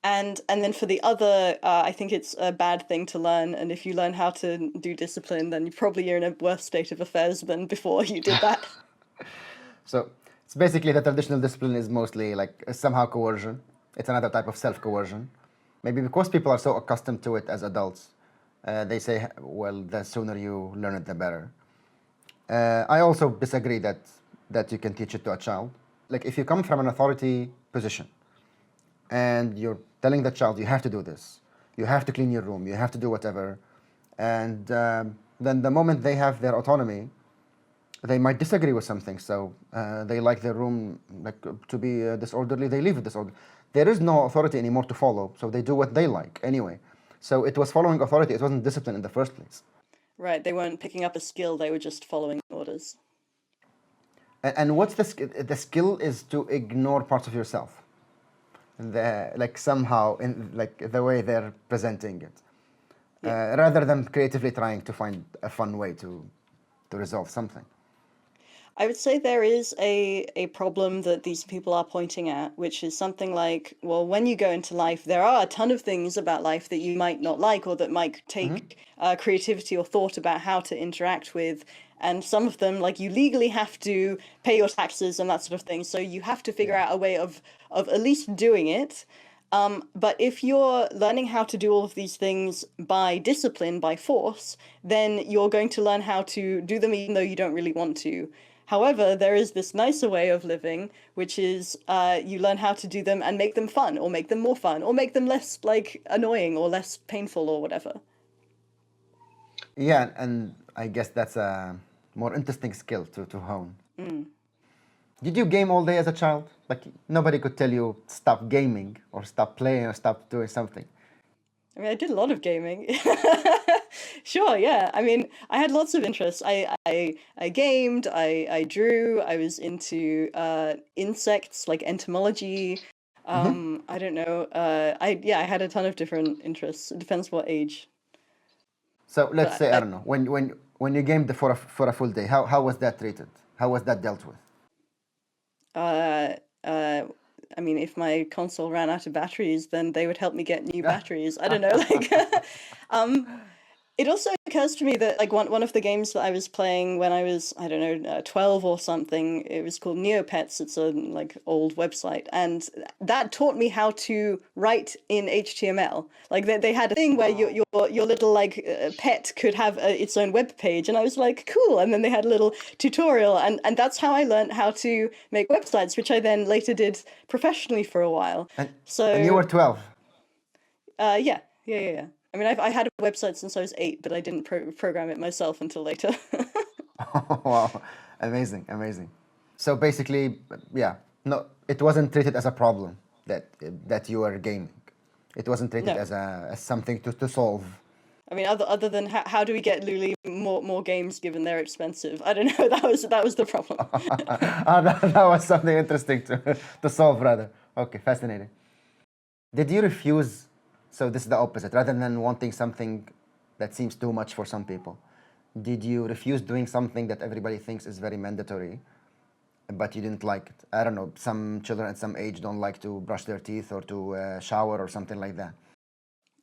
And then for the other, I think it's a bad thing to learn. And if you learn how to do discipline, then you're in a worse state of affairs than before you did that. So it's basically the traditional discipline is mostly like somehow coercion. It's another type of self-coercion. Maybe because people are so accustomed to it as adults, they say, well, the sooner you learn it, the better. I also disagree that you can teach it to a child. Like if you come from an authority position and you're telling the child, you have to do this, you have to clean your room, you have to do whatever, and then the moment they have their autonomy, they might disagree with something. So they like their room like to be disorderly, they leave it disorderly. There is no authority anymore to follow, so they do what they like anyway. So it was following authority, it wasn't discipline in the first place. Right, they weren't picking up a skill, they were just following orders. And what's the skill? The skill is to ignore parts of yourself. Like somehow, in like the way they're presenting it. Rather than creatively trying to find a fun way to resolve something. I would say there is a problem that these people are pointing at, which is something like, well, when you go into life, there are a ton of things about life that you might not like or that might take creativity or thought about how to interact with. And some of them, like you legally have to pay your taxes and that sort of thing. So you have to figure out a way of at least doing it. But if you're learning how to do all of these things by discipline, by force, then you're going to learn how to do them even though you don't really want to. However, there is this nicer way of living, which is you learn how to do them and make them fun, or make them more fun, or make them less like annoying or less painful or whatever. Yeah, and I guess that's a more interesting skill to hone. Did you game all day as a child? Like nobody could tell you stop gaming or stop playing or stop doing something. I mean, I did a lot of gaming. Sure, yeah. I mean, I had lots of interests. I gamed, I drew, I was into insects, like entomology. I don't know. I had a ton of different interests. It depends what age. So let's But say I don't know when you gamed for a full day. How was that treated? How was that dealt with? I mean, if my console ran out of batteries, then they would help me get new batteries. I don't know, like, it also occurs to me that like one of the games that I was playing when I was, I don't know, 12 or something, it was called Neopets. It's a like old website, and that taught me how to write in HTML. Like they had a thing where your little like pet could have its own web page, and I was like, cool. And then they had a little tutorial, and that's how I learned how to make websites, which I then later did professionally for a while. And you were 12. Yeah. I mean, I had a website since I was 8, but I didn't program it myself until later. Wow, amazing. So basically, yeah, no, it wasn't treated as a problem that you were gaming. It wasn't treated No. as something to solve. I mean, other than how do we get Lulie more games given they're expensive? I don't know. That was the problem. That was something interesting to solve, rather. Okay, fascinating. Did you refuse? So this is the opposite. Rather than wanting something that seems too much for some people, did you refuse doing something that everybody thinks is very mandatory, but you didn't like it? I don't know. Some children at some age don't like to brush their teeth or to shower or something like that.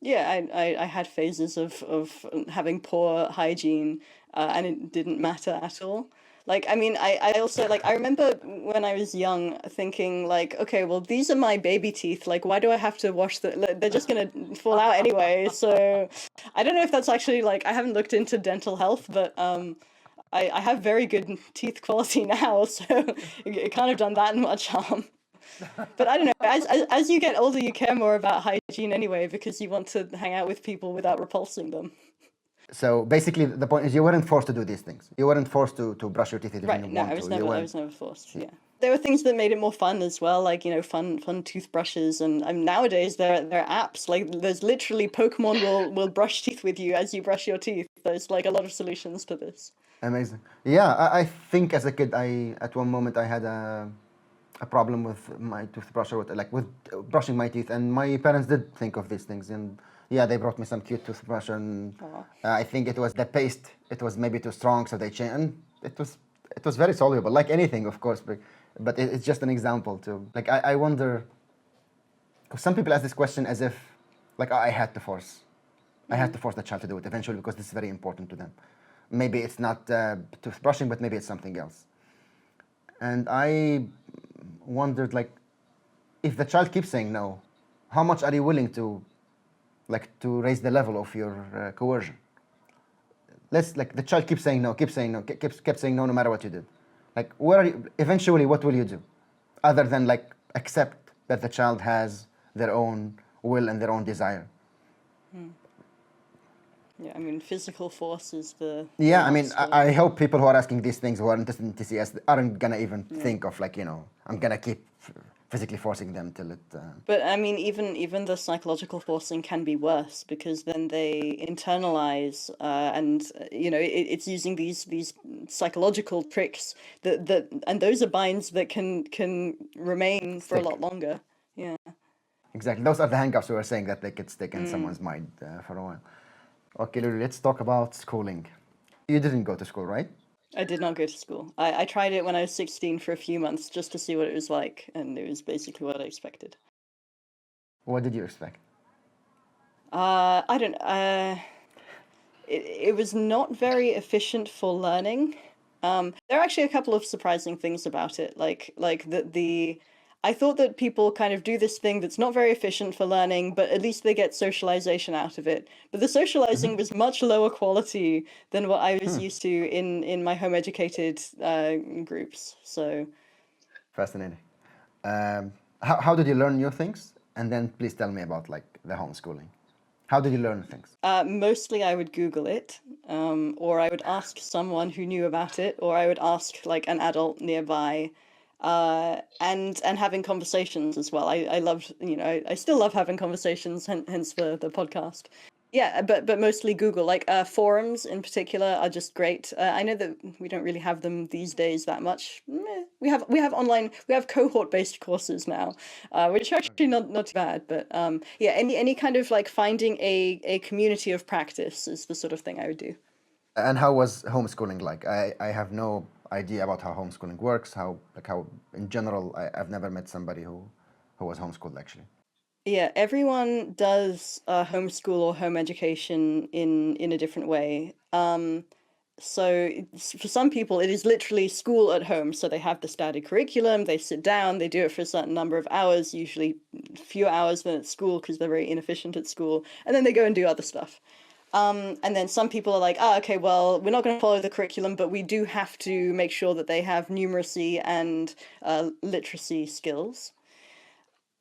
Yeah, I had phases of having poor hygiene, and it didn't matter at all. Like, I mean, I also, like, I remember when I was young thinking, like, okay, well, these are my baby teeth. Like, why do I have to wash they're just going to fall out anyway. So I don't know if that's actually, like, I haven't looked into dental health, but I have very good teeth quality now, so it can't have done that much harm. But I don't know, as you get older, you care more about hygiene anyway, because you want to hang out with people without repulsing them. So basically, the point is you weren't forced to do these things. You weren't forced to brush your teeth if you Right, didn't no, want to. I was never forced, yeah. There were things that made it more fun as well, like, you know, fun toothbrushes, and nowadays there are apps, like there's literally Pokemon will brush teeth with you as you brush your teeth. There's like a lot of solutions to this. Amazing. Yeah, I think as a kid, at one moment I had a problem with my toothbrush or like with brushing my teeth, and my parents did think of these things, and yeah, they brought me some cute toothbrush, and I think it was the paste. It was maybe too strong, so they changed, and it was very soluble, like anything, of course, but it's just an example too. Like I wonder because some people ask this question as if, like, I had to force. I had to force the child to do it eventually because this is very important to them. Maybe it's not toothbrushing, but maybe it's something else. And I wondered, like, if the child keeps saying no, how much are you willing to, like, to raise the level of your coercion? Let's, like, the child keeps saying no, kept saying no, no matter what you did. Like, where are you, eventually, what will you do? Other than, like, accept that the child has their own will and their own desire. Yeah, I mean, physical force is the Yeah, I mean, master. I hope people who are asking these things, who are interested in TCS, aren't gonna even think of, like, you know, I'm gonna keep physically forcing them till it. But I mean, even the psychological forcing can be worse because then they internalize, and you know, it's using these psychological tricks that and those are binds that can remain for a lot longer. Yeah. Exactly, those are the hang-ups we were saying that they could stick in someone's mind for a while. Okay, Lulie, let's talk about schooling. You didn't go to school, right? I did not go to school. I tried it when I was 16 for a few months just to see what it was like, and it was basically what I expected. What did you expect? I don't. It was not very efficient for learning. There are actually a couple of surprising things about it, like the. I thought that people kind of do this thing that's not very efficient for learning, but at least they get socialization out of it. But the socializing was much lower quality than what I was used to in my home educated groups. So Fascinating. How did you learn new things? And then please tell me about, like, the homeschooling. How did you learn things? mostly I would Google it, or I would ask someone who knew about it, or I would ask like an adult nearby. And having conversations as well. I loved, you know, I still love having conversations, hence the podcast. Yeah, but mostly Google. Like forums in particular are just great. I know that we don't really have them these days that much. We have online, we have cohort-based courses now, which are actually not too bad. But yeah, any kind of like finding a community of practice is the sort of thing I would do. And how was homeschooling like? I have no idea about how homeschooling works, how in general, I've never met somebody who was homeschooled actually. Yeah, everyone does homeschool or home education in a different way. So for some people, it is literally school at home. So they have the static curriculum, they sit down, they do it for a certain number of hours, usually fewer hours than at school because they're very inefficient at school, and then they go and do other stuff. And then some people are like, okay, well, we're not going to follow the curriculum, but we do have to make sure that they have numeracy and literacy skills.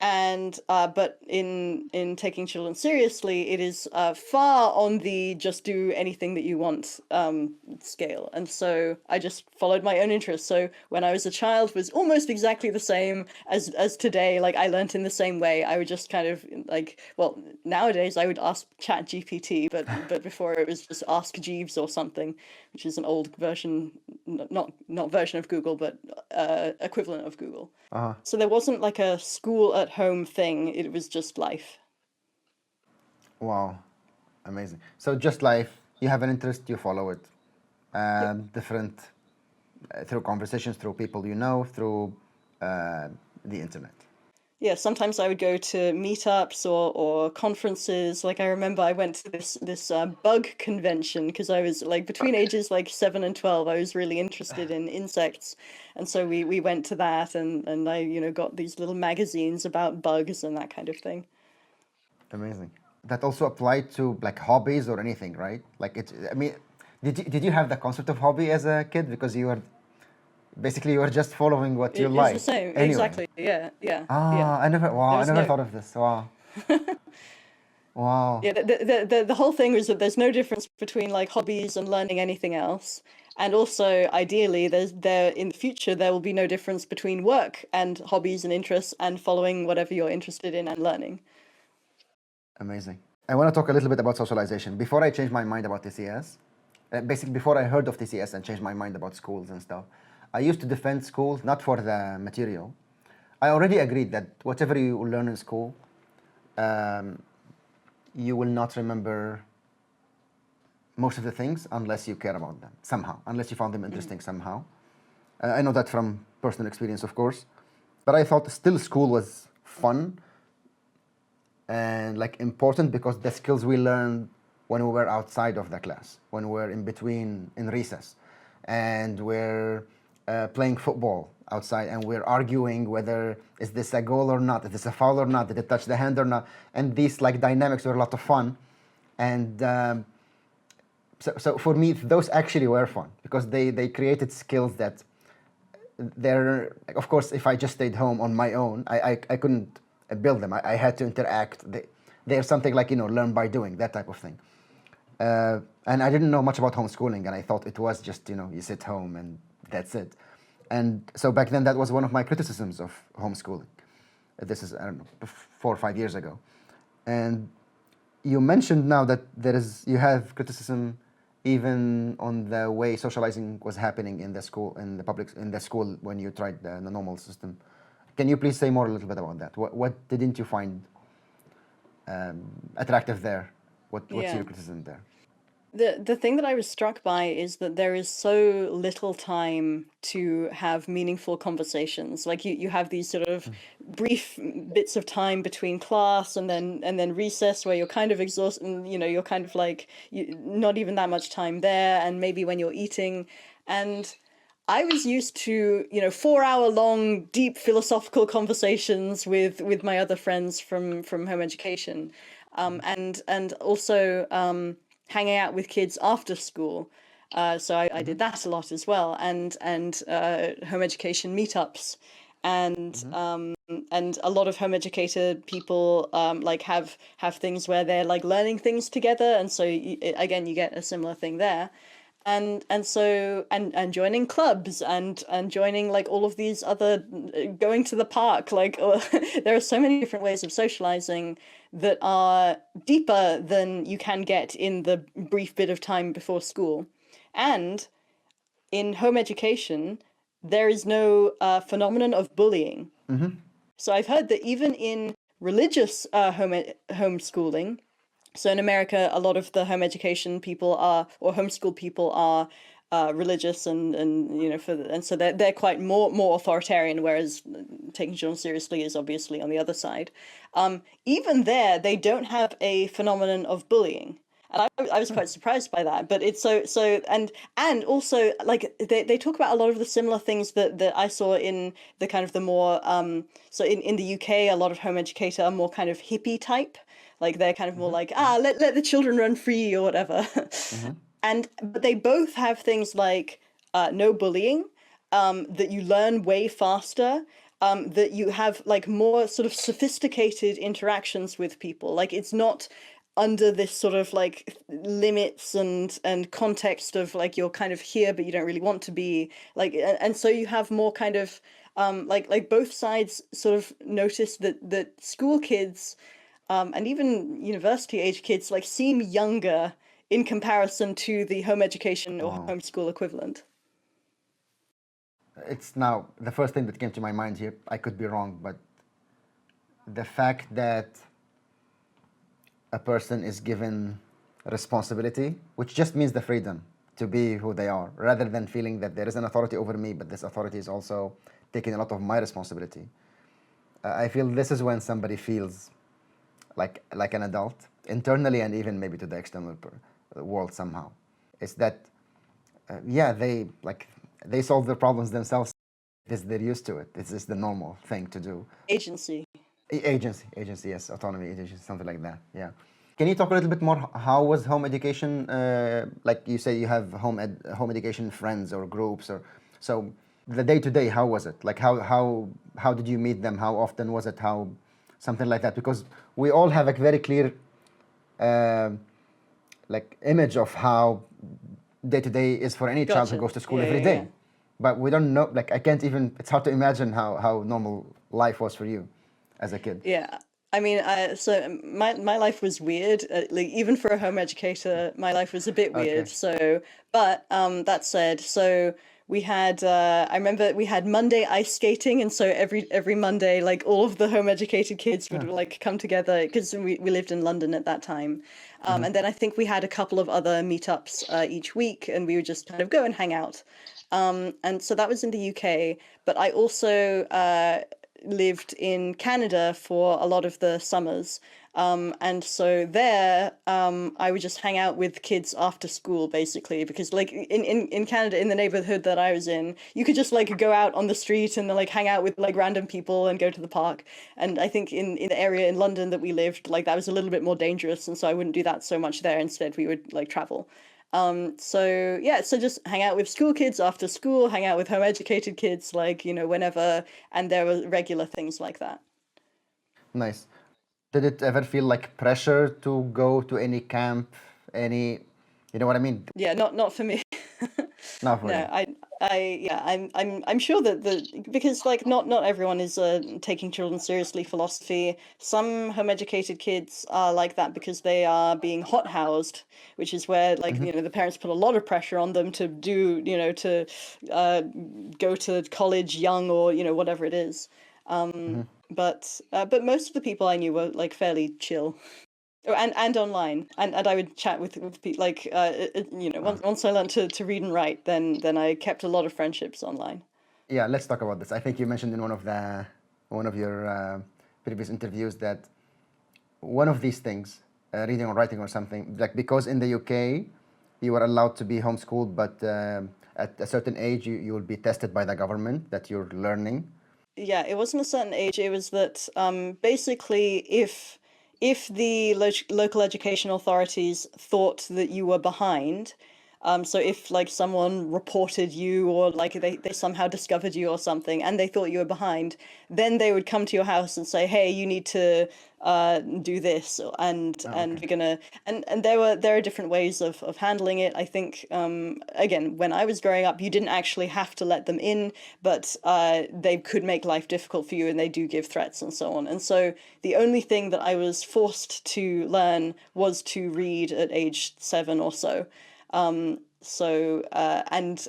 And but in taking children seriously, it is far on the just do anything that you want scale. And so I just followed my own interests. So when I was a child was almost exactly the same as today. Like I learnt in the same way. I would just kind of like, well, nowadays I would ask Chat GPT, but before it was just Ask Jeeves or something, which is an old version, not version of Google, but equivalent of Google. So there wasn't like a school at home thing. It was just life. Wow, amazing. So just life, you have an interest, you follow it. Different through conversations, through people you know, through the internet. Yeah, sometimes I would go to meetups or conferences. Like I remember I went to this bug convention because I was like between ages like 7 and 12. I was really interested in insects, and so we went to that, and I got these little magazines about bugs and that kind of thing. Amazing. That also applied to like hobbies or anything, right? Like it. I mean, did you have the concept of hobby as a kid because you were basically you were just following what you like? It's the same, anyway. Exactly. Yeah. I Yeah. never. Wow, I never thought of this. Wow. Wow. Yeah, the whole thing was that there's no difference between like hobbies and learning anything else. And also, ideally, there in the future there will be no difference between work and hobbies and interests and following whatever you're interested in and learning. Amazing. I want to talk a little bit about socialization. Before I changed my mind about TCS, basically before I heard of TCS and changed my mind about schools and stuff, I used to defend schools not for the material. I already agreed that whatever you learn in school, you will not remember most of the things unless you care about them somehow, unless you found them interesting somehow. I know that from personal experience, of course, but I thought still school was fun and like important because the skills we learned when we were outside of the class, when we were in between in recess, and we're playing football outside, and we're arguing whether is this a goal or not, is this a foul or not, did it touch the hand or not, and these like dynamics were a lot of fun, and so for me those actually were fun because they created skills that they're like, of course if I just stayed home on my own I couldn't build them. I had to interact. They're something like, you know, learn by doing, that type of thing. And I didn't know much about homeschooling, and I thought it was just, you know, you sit home and that's it. And so back then that was one of my criticisms of homeschooling. This is, I don't know, 4 or 5 years ago. And you mentioned now that you have criticism even on the way socializing was happening in the school, in the school when you tried the normal system. Can you please say more a little bit about that? What didn't you find attractive there? What's your criticism there? The thing that I was struck by is that there is so little time to have meaningful conversations. Like you have these sort of brief bits of time between class and then recess where you're kind of exhausted, and you know, you're kind of like not even that much time there, and maybe when you're eating. And I was used to, you know, 4-hour long deep philosophical conversations with my other friends from home education, and also hanging out with kids after school. So I did that a lot as well, and home education meetups, and a lot of home educated people like have things where they're like learning things together, and so again you get a similar thing there. And so joining clubs and joining like all of these other, going to the park, like there are so many different ways of socializing that are deeper than you can get in the brief bit of time before school. And in home education there is no phenomenon of bullying. So I've heard that even in religious homeschooling, so in America, a lot of the home education people are, or homeschool people are, religious, and you know, and so they're quite more authoritarian, whereas taking children seriously is obviously on the other side. Even there, they don't have a phenomenon of bullying, and I was quite surprised by that. But it's so and also like they talk about a lot of the similar things that I saw in the kind of the more so in the UK, a lot of home educators are more kind of hippie type. Like they're kind of more like, let the children run free or whatever. But they both have things like no bullying, that you learn way faster, that you have like more sort of sophisticated interactions with people. Like it's not under this sort of like limits and context of like you're kind of here but you don't really want to be, like, and so you have more kind of like both sides sort of notice that school kids and even university age kids like seem younger in comparison to the home education or homeschool equivalent. It's now the first thing that came to my mind here. I could be wrong, but the fact that a person is given responsibility, which just means the freedom to be who they are, rather than feeling that there is an authority over me, but this authority is also taking a lot of my responsibility. I feel this is when somebody feels like an adult internally, and even maybe to the external world somehow. It's that they solve their problems themselves. They're used to it. It's just the normal thing to do. Agency, yes, autonomy, agency, something like that. Yeah. Can you talk a little bit more? How was home education? Like you say, you have home education friends or groups, or so the day to day. How was it? Like how did you meet them? How often was it? How something like that? Because we all have a very clear like image of how day to day is for any child who goes to school every day. But we don't know, like I can't even, it's hard to imagine how normal life was for you as a kid. Yeah. I mean, so my life was weird. Like even for a home educator, my life was a bit weird. So, but that said, so we had I remember we had Monday ice skating, and so every Monday, like all of the home educated kids would like come together because we lived in London at that time. And then I think we had a couple of other meetups each week, and we would just kind of go and hang out. And so that was in the UK, but I also lived in Canada for a lot of the summers. And so there, I would just hang out with kids after school, basically, because like in Canada, in the neighborhood that I was in, you could just like go out on the street and like hang out with like random people and go to the park. And I think in the area in London that we lived, like that was a little bit more dangerous, and so I wouldn't do that so much there. Instead, we would like travel. So yeah, so just hang out with school kids after school, hang out with home educated kids, like, whenever, and there were regular things like that. Nice. Did it ever feel like pressure to go to any camp, any, you know what I mean? Yeah, not for me. Not for No, you. yeah, I'm sure that because like not everyone is taking children seriously philosophy. Some home educated kids are like that because they are being hot housed, which is where like the parents put a lot of pressure on them to do to uh, go to college young, or whatever it is. But most of the people I knew were like fairly chill. Oh, and online, and I would chat with people like once I learned to read and write, then I kept a lot of friendships online. Yeah, let's talk about this. I think you mentioned in one of your previous interviews that one of these things, reading or writing or something, like because in the UK you were allowed to be homeschooled, but at a certain age you will be tested by the government that you're learning. Yeah, it wasn't a certain age. It was that basically if the local education authorities thought that you were behind, so if like someone reported you, or like they somehow discovered you or something, and they thought you were behind, then they would come to your house and say, hey, you need to do this, and Okay. we're gonna, and there are different ways of handling it. I think again, when I was growing up, you didn't actually have to let them in, but they could make life difficult for you, and they do give threats and so on. And so the only thing that I was forced to learn was to read at age 7 or so. And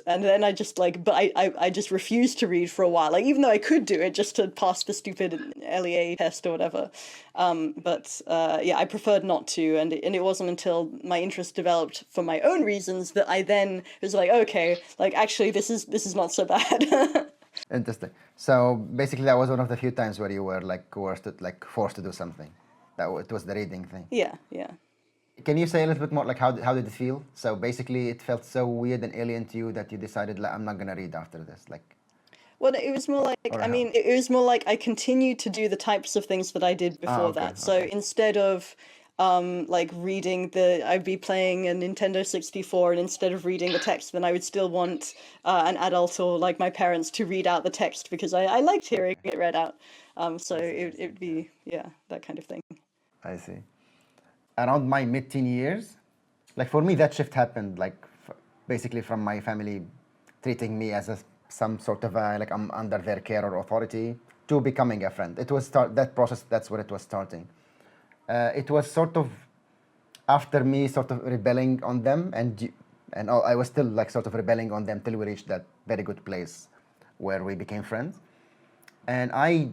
then I just like, but I just refused to read for a while, like even though I could do it just to pass the stupid LEA test or whatever. Yeah, I preferred not to, and it wasn't until my interest developed for my own reasons that I then was like, okay, like actually this is not so bad. Interesting. So basically, that was one of the few times where you were like coerced, like forced to do something. It was the reading thing. Yeah, yeah. Can you say a little bit more, like how did it feel? So basically, it felt so weird and alien to you that you decided, like, I'm not gonna read after this, like, Well, it was more like, or I how? mean, it was more like I continued to do the types of things that I did Ah, before okay, that. So okay. instead of like reading I'd be playing a Nintendo 64, and instead of reading the text, then I would still want an adult or like my parents to read out the text, because I liked hearing it read out. So I see, I see. it'd be, yeah, that kind of thing. I see. Around my mid-teen years, like for me, that shift happened, like basically from my family treating me as some sort of like I'm under their care or authority to becoming a friend. It was that process. That's where it was starting. It was sort of after me sort of rebelling on them, and I was still like sort of rebelling on them till we reached that very good place where we became friends. And I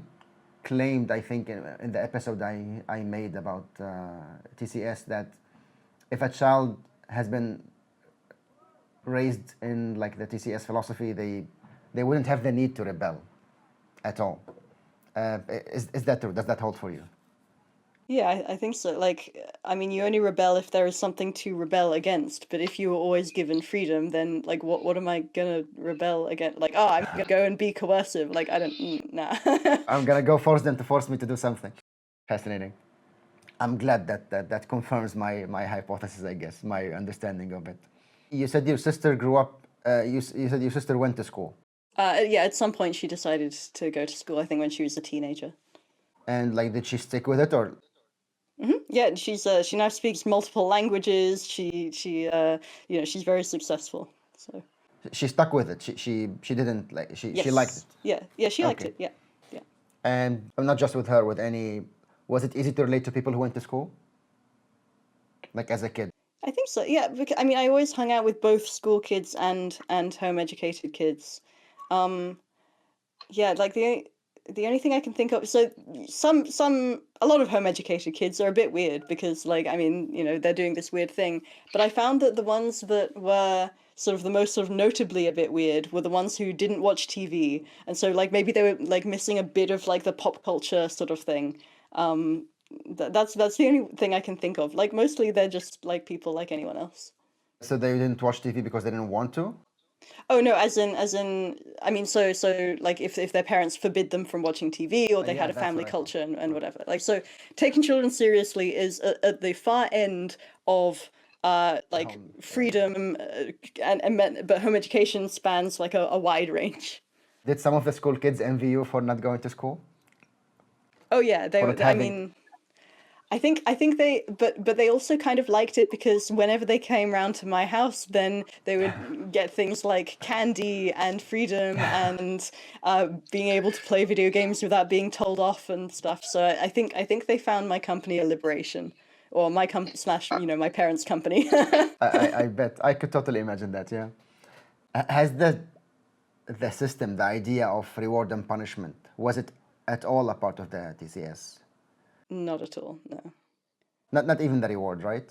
claimed, I think, in the episode I made about TCS, that if a child has been raised in like the TCS philosophy, they wouldn't have the need to rebel at all. Is that true? Does that hold for you? Yeah, I think so. Like, I mean, you only rebel if there is something to rebel against. But if you were always given freedom, then like, what am I gonna rebel against? Like, oh, I'm gonna go and be coercive. Like, I don't, nah. I'm gonna go force them to force me to do something. Fascinating. I'm glad that confirms my hypothesis, I guess, my understanding of it. You said your sister grew up, you said your sister went to school. Yeah, at some point she decided to go to school, I think when she was a teenager. And like, did she stick with it, or? Yeah, and she now speaks multiple languages. She's very successful. So She stuck with it. She didn't like, she liked it. yes, yeah, she liked Okay. it. Yeah, yeah. And not just with her, with any, was it easy to relate to people who went to school? Like as a kid? I think so. Yeah, because I mean, I always hung out with both school kids and home educated kids. Yeah, like the only thing I can think of, so a lot of home educated kids are a bit weird because, like, I mean, you know, they're doing this weird thing. But I found that the ones that were sort of the most sort of notably a bit weird were the ones who didn't watch TV. And so, like, maybe they were like missing a bit of like the pop culture sort of thing. That's the only thing I can think of. Like, mostly they're just like people like anyone else. So they didn't watch TV because they didn't want to? Oh no, as in, I mean, so like if their parents forbid them from watching TV or they Yeah, had a that's family what I thought. culture and whatever. Like, so taking children seriously is at the far end of like Home, yeah. freedom, but home education spans like a wide range. Did some of the school kids envy you for not going to school? Oh yeah, For not I having... mean, I think they, but they also kind of liked it because whenever they came round to my house, then they would get things like candy and freedom and being able to play video games without being told off and stuff. So I think they found my company a liberation, or my slash, you know, my parents' company. I bet. I could totally imagine that, yeah. Has the system, the idea of reward and punishment, was it at all a part of the TCS? Not at all, no. Not even the reward, right?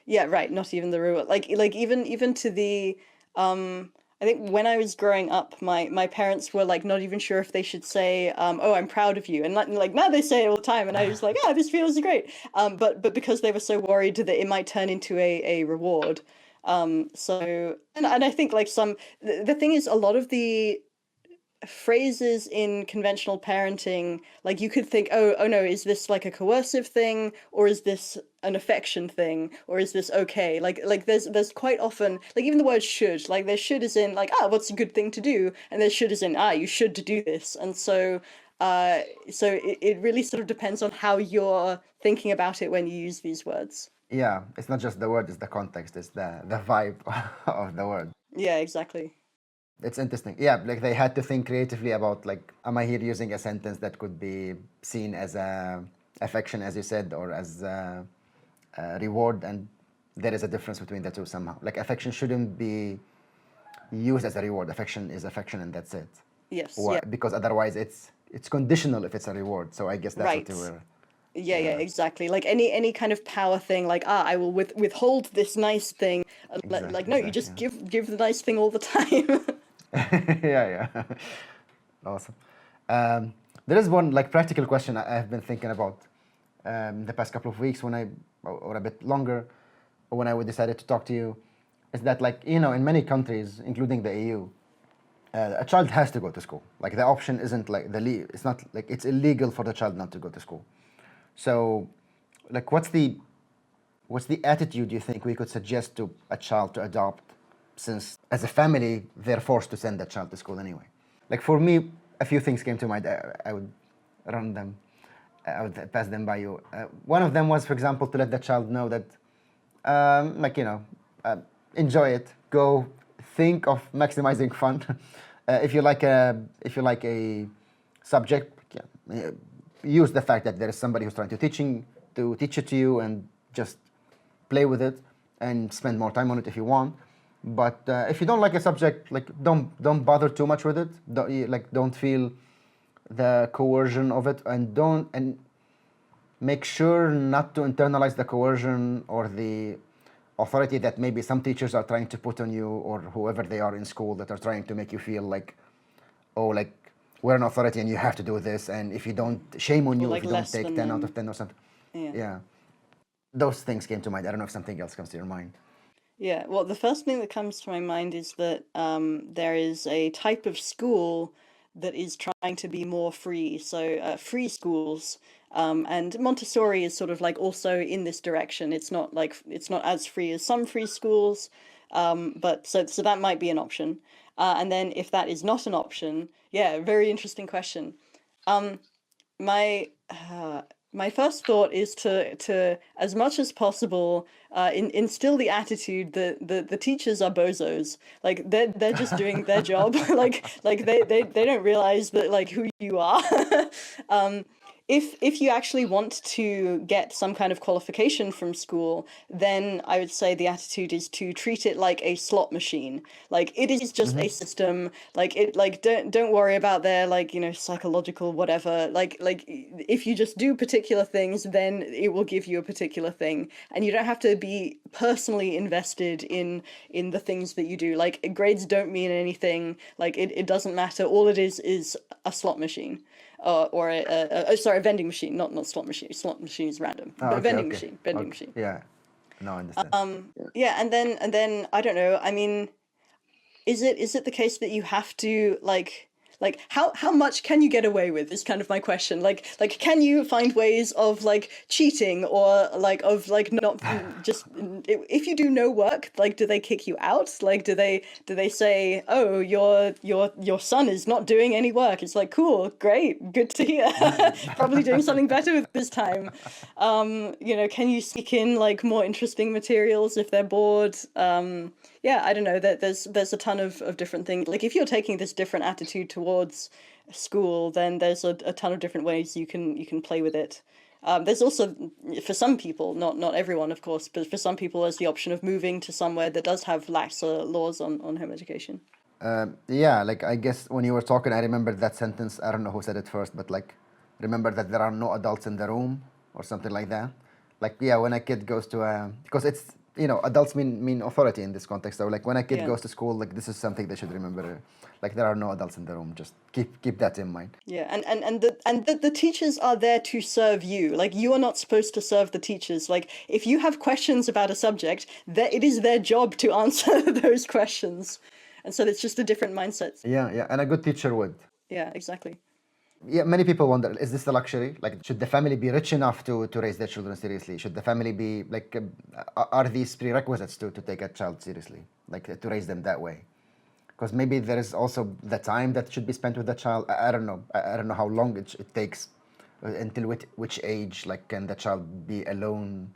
Yeah, right. Not even the reward. Like even to the I think when I was growing up, my parents were like not even sure if they should say oh, I'm proud of you, and like now they say it all the time, and I was like, yeah, this feels great. But because they were so worried that it might turn into a reward. So and I think like the thing is, a lot of the phrases in conventional parenting, like you could think, oh no, is this like a coercive thing, or is this an affection thing, or is this okay? Like there's quite often, like even the word should, like there should is in like, what's a good thing to do, and there should is in, you should to do this. And so it really sort of depends on how you're thinking about it when you use these words. Yeah, it's not just the word, it's the context, it's the vibe of the word. Yeah, exactly. It's interesting. Yeah, like they had to think creatively about like, am I here using a sentence that could be seen as a affection, as you said, or as a reward? And there is a difference between the two somehow. Like affection shouldn't be used as a reward. Affection is affection, and that's it. Yes. Why? Yeah. Because otherwise, it's conditional if it's a reward. So I guess that's Right. what you were. Yeah, exactly. Like any kind of power thing, like I will withhold this nice thing. Like no, you just give the nice thing all the time. Yeah. Awesome. There is one like practical question I've been thinking about the past couple of weeks or a bit longer, when I decided to talk to you, is that like, you know, in many countries, including the EU, a child has to go to school. Like the option isn't like it's not like it's illegal for the child not to go to school. So, like, what's the attitude you think we could suggest to a child to adopt, since as a family they're forced to send that child to school anyway? Like for me, a few things came to mind. I would run them. I would pass them by you. One of them was, for example, to let the child know that, like, you know, enjoy it. Go think of maximizing fun. If you like a subject, yeah, use the fact that there is somebody who's trying to teach it to you, and just play with it and spend more time on it if you want. But if you don't like a subject, like don't bother too much with it. Don't feel the coercion of it, and make sure not to internalize the coercion or the authority that maybe some teachers are trying to put on you, or whoever they are in school that are trying to make you feel like, oh, like we're an authority and you have to do this, and if you don't, shame on you like if you don't less take than 10 out them. of 10 or something. Yeah. Those things came to mind. I don't know if something else comes to your mind. Yeah, well, the first thing that comes to my mind is that there is a type of school that is trying to be more free. So free schools, and Montessori is sort of like also in this direction. It's not as free as some free schools, but so that might be an option. And then if that is not an option, yeah, very interesting question. My my first thought is to as much as possible instill the attitude that the teachers are bozos. Like they're just doing their job. like they don't realize that like who you are. if you actually want to get some kind of qualification from school, then I would say the attitude is to treat it like a slot machine. Like it is just a system. Like it, like don't worry about their like, you know, psychological whatever. Like if you just do particular things, then it will give you a particular thing, and you don't have to be personally invested in the things that you do. Like grades don't mean anything. Like it doesn't matter. All it is a slot machine. Or a vending machine, not slot machine. Slot machine is random, but vending machine. Yeah, no, I understand. Yeah, and then I don't know. I mean, is it the case that you have to like how much can you get away with is kind of my question. Like can you find ways of like cheating or like of like not just if you do no work, like do they kick you out? Like do they say, oh, your son is not doing any work? It's like, cool, great, good to hear. Probably doing something better with this time. You know, can you sneak in like more interesting materials if they're bored? Yeah, I don't know. There's a ton of different things. Like if you're taking this different attitude towards school, then there's a ton of different ways you can play with it. There's also, for some people, not everyone, of course, but for some people, there's the option of moving to somewhere that does have laxer laws on home education. Yeah, like I guess when you were talking, I remembered that sentence. I don't know who said it first, but like, remember that there are no adults in the room or something like that. Like, yeah, when a kid goes to because it's, you know, adults mean authority in this context. So like when a kid goes to school, like this is something they should remember. Like there are no adults in the room. Just keep that in mind. Yeah, and the teachers are there to serve you. Like you are not supposed to serve the teachers. Like if you have questions about a subject, it is their job to answer those questions. And so it's just a different mindset. Yeah, and a good teacher would. Yeah, exactly. Yeah, many people wonder, is this a luxury? Like, should the family be rich enough to raise their children seriously? Should the family be, like, are these prerequisites to take a child seriously? Like, to raise them that way? Because maybe there is also the time that should be spent with the child. I don't know. I don't know how long it takes, until which age, like, can the child be alone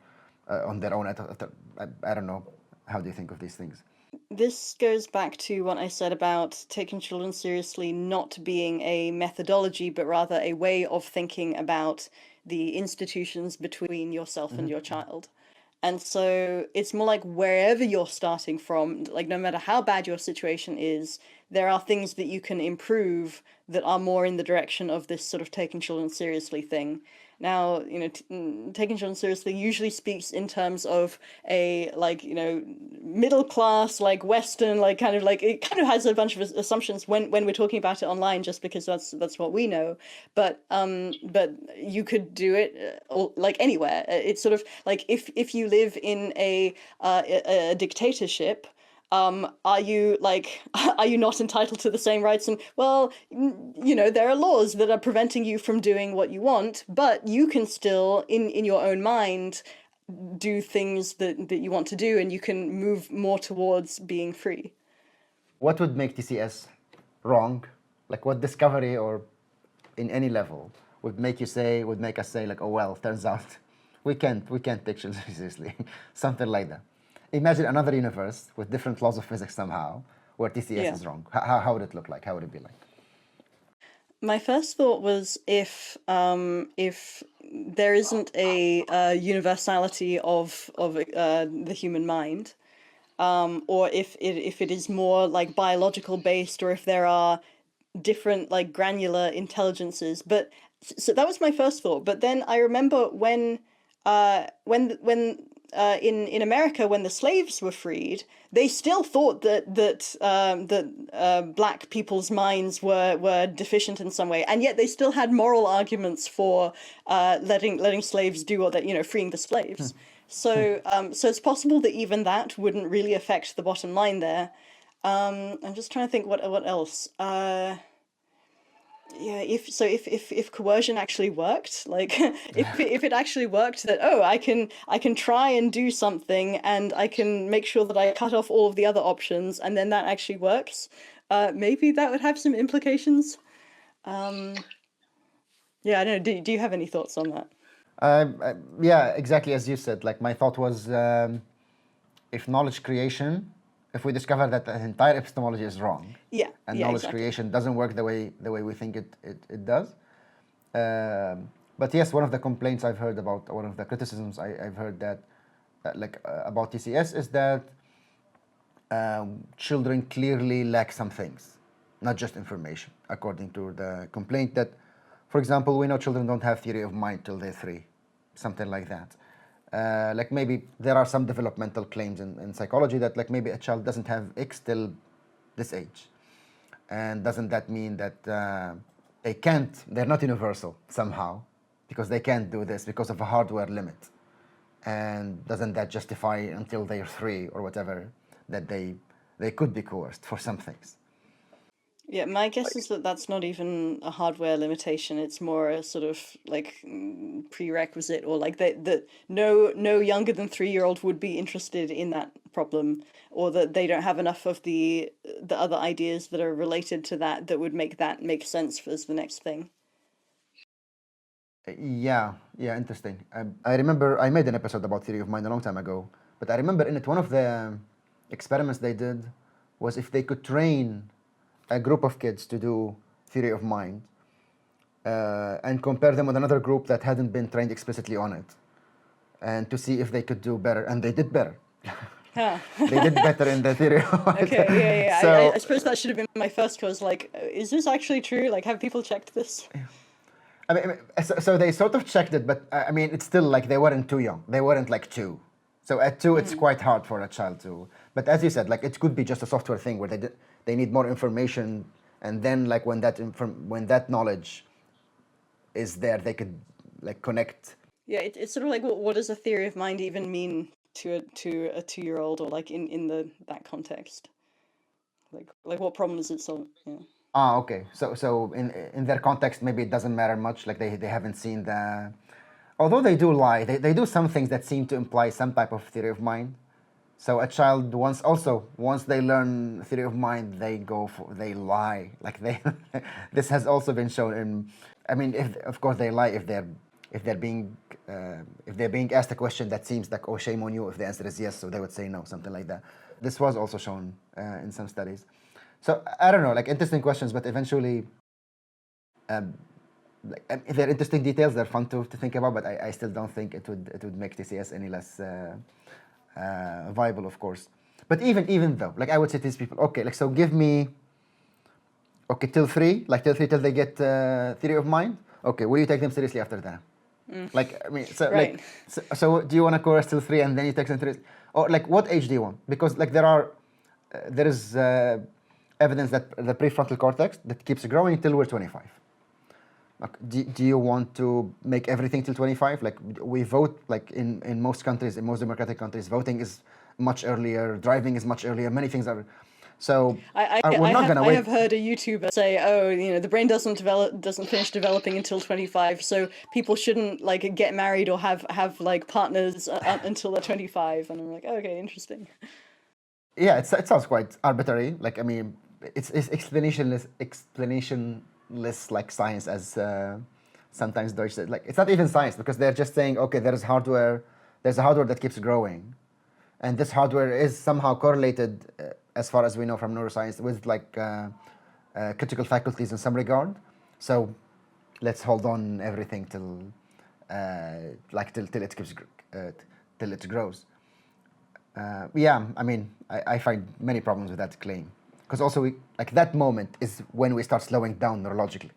on their own? I don't know. How do you think of these things? This goes back to what I said about taking children seriously not being a methodology, but rather a way of thinking about the institutions between yourself and your child. And so it's more like wherever you're starting from, like no matter how bad your situation is, there are things that you can improve that are more in the direction of this sort of taking children seriously thing. Now, you know, taking children seriously usually speaks in terms of a, like, you know, middle class, like Western, like kind of like, it kind of has a bunch of assumptions when we're talking about it online, just because that's what we know. But you could do it like anywhere. It's sort of like if you live in a dictatorship, are you not entitled to the same rights? And well, you know, there are laws that are preventing you from doing what you want, but you can still in your own mind do things that you want to do, and you can move more towards being free. What would make TCS wrong? Like what discovery or in any level would make us say like, oh well, turns out we can't take children seriously. Something like that. Imagine another universe with different laws of physics somehow, where TCS is wrong. How would it look like? How would it be like? My first thought was if there isn't a universality of the human mind, or if it is more like biological based, or if there are different like granular intelligences. But so that was my first thought. But then I remember when in America, when the slaves were freed, they still thought that black people's minds were deficient in some way, and yet they still had moral arguments for letting slaves do what freeing the slaves. So it's possible that even that wouldn't really affect the bottom line there. I'm just trying to think what else. Yeah, if coercion actually worked, like if it actually worked, that I can try and do something, and I can make sure that I cut off all of the other options, and then that actually works, maybe that would have some implications. Yeah, I don't know. Do you have any thoughts on that? Yeah, exactly as you said. Like my thought was, if knowledge creation, if we discover that the entire epistemology is wrong, and knowledge creation doesn't work the way we think it does, But yes, one of the complaints I've heard about, one of the criticisms I've heard that, about TCS is that children clearly lack some things, not just information, according to the complaint that, for example, we know children don't have theory of mind till they're 3, something like that. Like maybe there are some developmental claims in psychology that like maybe a child doesn't have X till this age. And doesn't that mean that they're not universal somehow, because they can't do this because of a hardware limit? And doesn't that justify until they're 3 or whatever that they could be coerced for some things? Yeah, my guess is that that's not even a hardware limitation. It's more a sort of like prerequisite, or like that no younger than 3-year-old would be interested in that problem, or that they don't have enough of the other ideas that are related to that would make that make sense as the next thing. Yeah, interesting. I remember I made an episode about theory of mind a long time ago, but I remember in it one of the experiments they did was if they could train a group of kids to do theory of mind and compare them with another group that hadn't been trained explicitly on it, and to see if they could do better, and they did better. Huh. They did better in the theory of mind. Okay, yeah. So, I suppose that should have been my first cause. Like, is this actually true? Like, have people checked this? I mean, so they sort of checked it, but I mean, it's still like they weren't too young. They weren't like 2. So at 2, it's quite hard for a child to. But as you said, like it could be just a software thing where they need more information, and then like when that knowledge is there, they could like connect. Yeah, it's sort of like what does a theory of mind even mean to a 2-year-old, or like in that context? Like what problem does it solve? Yeah. Ah, okay. So in their context, maybe it doesn't matter much. Like they haven't seen the. Although they do lie, they do some things that seem to imply some type of theory of mind. So a child once they learn theory of mind, they lie. Like this has also been shown in. I mean, of course they lie if they're being asked a question that seems like, oh, shame on you. If the answer is yes, so they would say no, something like that. This was also shown in some studies. So I don't know, like interesting questions, but eventually, if they're interesting details, they're fun to think about. But I still don't think it would make TCS any less viable, of course. But even though, like I would say to these people, okay, like so give me, okay, till 3, till they get theory of mind. Okay, will you take them seriously after that? Like I mean, so Right. like so do you want to course till 3 and then you take them seriously, or like what age do you want? Because like there is evidence that the prefrontal cortex that keeps growing till we're 25. Like, do you want to make everything till 25? Like we vote, like in most countries, in most democratic countries, voting is much earlier, driving is much earlier, many things are. So we're not gonna wait. I have heard a YouTuber say, oh, the brain doesn't finish developing until 25, so people shouldn't like get married or have like partners until they're 25. And I'm like, okay, interesting. Yeah, it sounds quite arbitrary. Like I mean, it's explanationless like science, as sometimes Deutsch said. Like it's not even science, because they're just saying, okay, there's a hardware that keeps growing, and this hardware is somehow correlated, as far as we know from neuroscience, with like critical faculties in some regard. So let's hold on everything till it keeps till it grows. Yeah, I mean, I find many problems with that claim, because also that moment is when we start slowing down neurologically.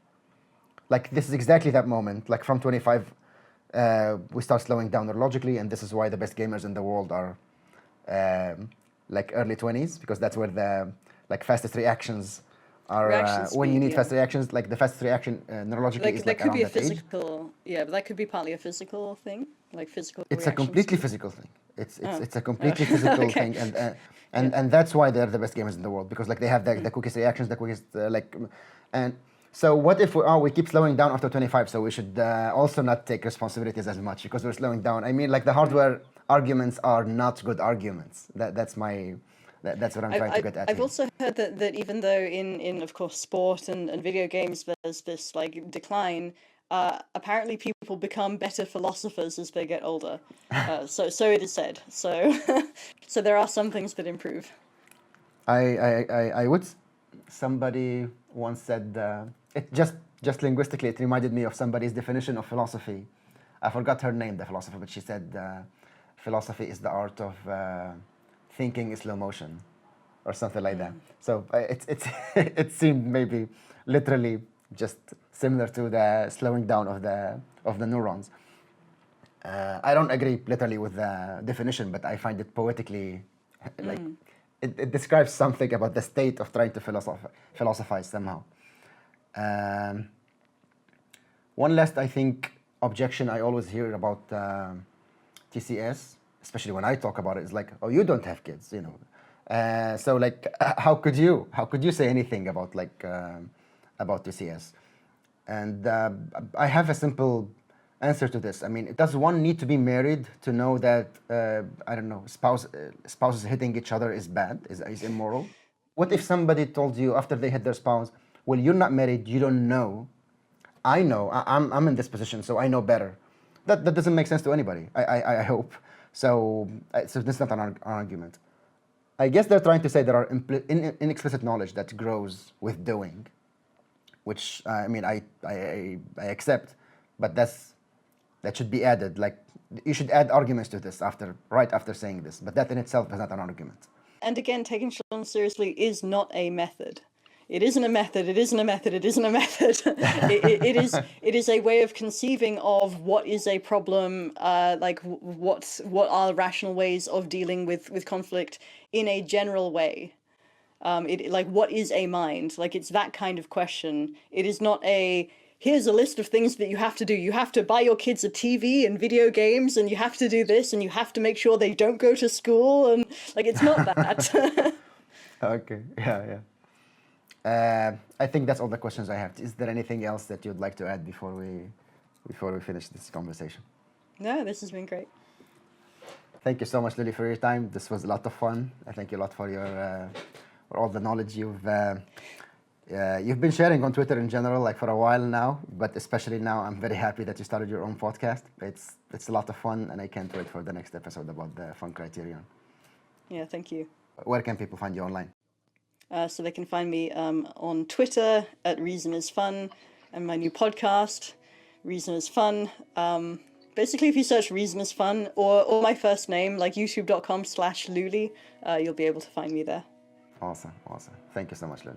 Like this is exactly that moment. Like from 25, we start slowing down neurologically, and this is why the best gamers in the world are like early 20s, because that's where the fastest reactions are. When you need fast reactions, like the fastest reaction neurologically is like around that age. Yeah, but that could be partly a physical thing, like physical. It's a completely physical thing. It's a completely physical thing, and that's why they're the best gamers in the world, because like they have the quickest reactions, the quickest and so what if we keep slowing down after 25? So we should also not take responsibilities as much because we're slowing down. I mean, like the hardware arguments are not good arguments. That's what I'm trying to get at. I've also heard that even though in of course sport and video games there's this like decline, apparently people become better philosophers as they get older. So it is said. So so there are some things that improve. I would. Somebody once said it just linguistically, it reminded me of somebody's definition of philosophy. I forgot her name, the philosopher, but she said philosophy is the art of thinking in slow motion, or something like that. So it seemed maybe literally just similar to the slowing down of the neurons. I don't agree literally with the definition, but I find it poetically like it describes something about the state of trying to philosophize somehow. One last, I think, objection I always hear about TCS, especially when I talk about it, is like, oh, you don't have kids, you know. So like, how could you say anything about like about TCS? And I have a simple answer to this. I mean, does one need to be married to know that I don't know, spouses hitting each other is bad, is immoral? What if somebody told you after they hit their spouse, well, you're not married, you don't know. I know, I'm in this position, so I know better. That doesn't make sense to anybody, I hope. So this is not an argument. I guess they're trying to say there are inexplicit knowledge that grows with doing, which I mean, I accept, but that should be added. Like, you should add arguments to this right after saying this, but that in itself is not an argument. And again, taking children seriously is not a method. It isn't a method, it isn't a method, it isn't a method. it is a way of conceiving of what is a problem, like what are rational ways of dealing with conflict in a general way. Like, what is a mind? Like, it's that kind of question. It is not a, here's a list of things that you have to do. You have to buy your kids a TV and video games, and you have to do this, and you have to make sure they don't go to school, and like, it's not that. Okay, yeah. I think that's all the questions I have. Is there anything else that you'd like to add before we finish this conversation? No, this has been great. Thank you so much, Lulie, for your time. This was a lot of fun. I thank you a lot for your for all the knowledge you've been sharing on Twitter in general, like for a while now, but especially now. I'm very happy that you started your own podcast. It's a lot of fun, and I can't wait for the next episode about the Fun Criterion. Yeah, thank you. Where can people find you online? So they can find me on Twitter at Reason is Fun, and my new podcast, Reason is Fun. Basically, if you search Reason is Fun or my first name, like youtube.com/Lulie, you'll be able to find me there. Awesome. Thank you so much, Lulie.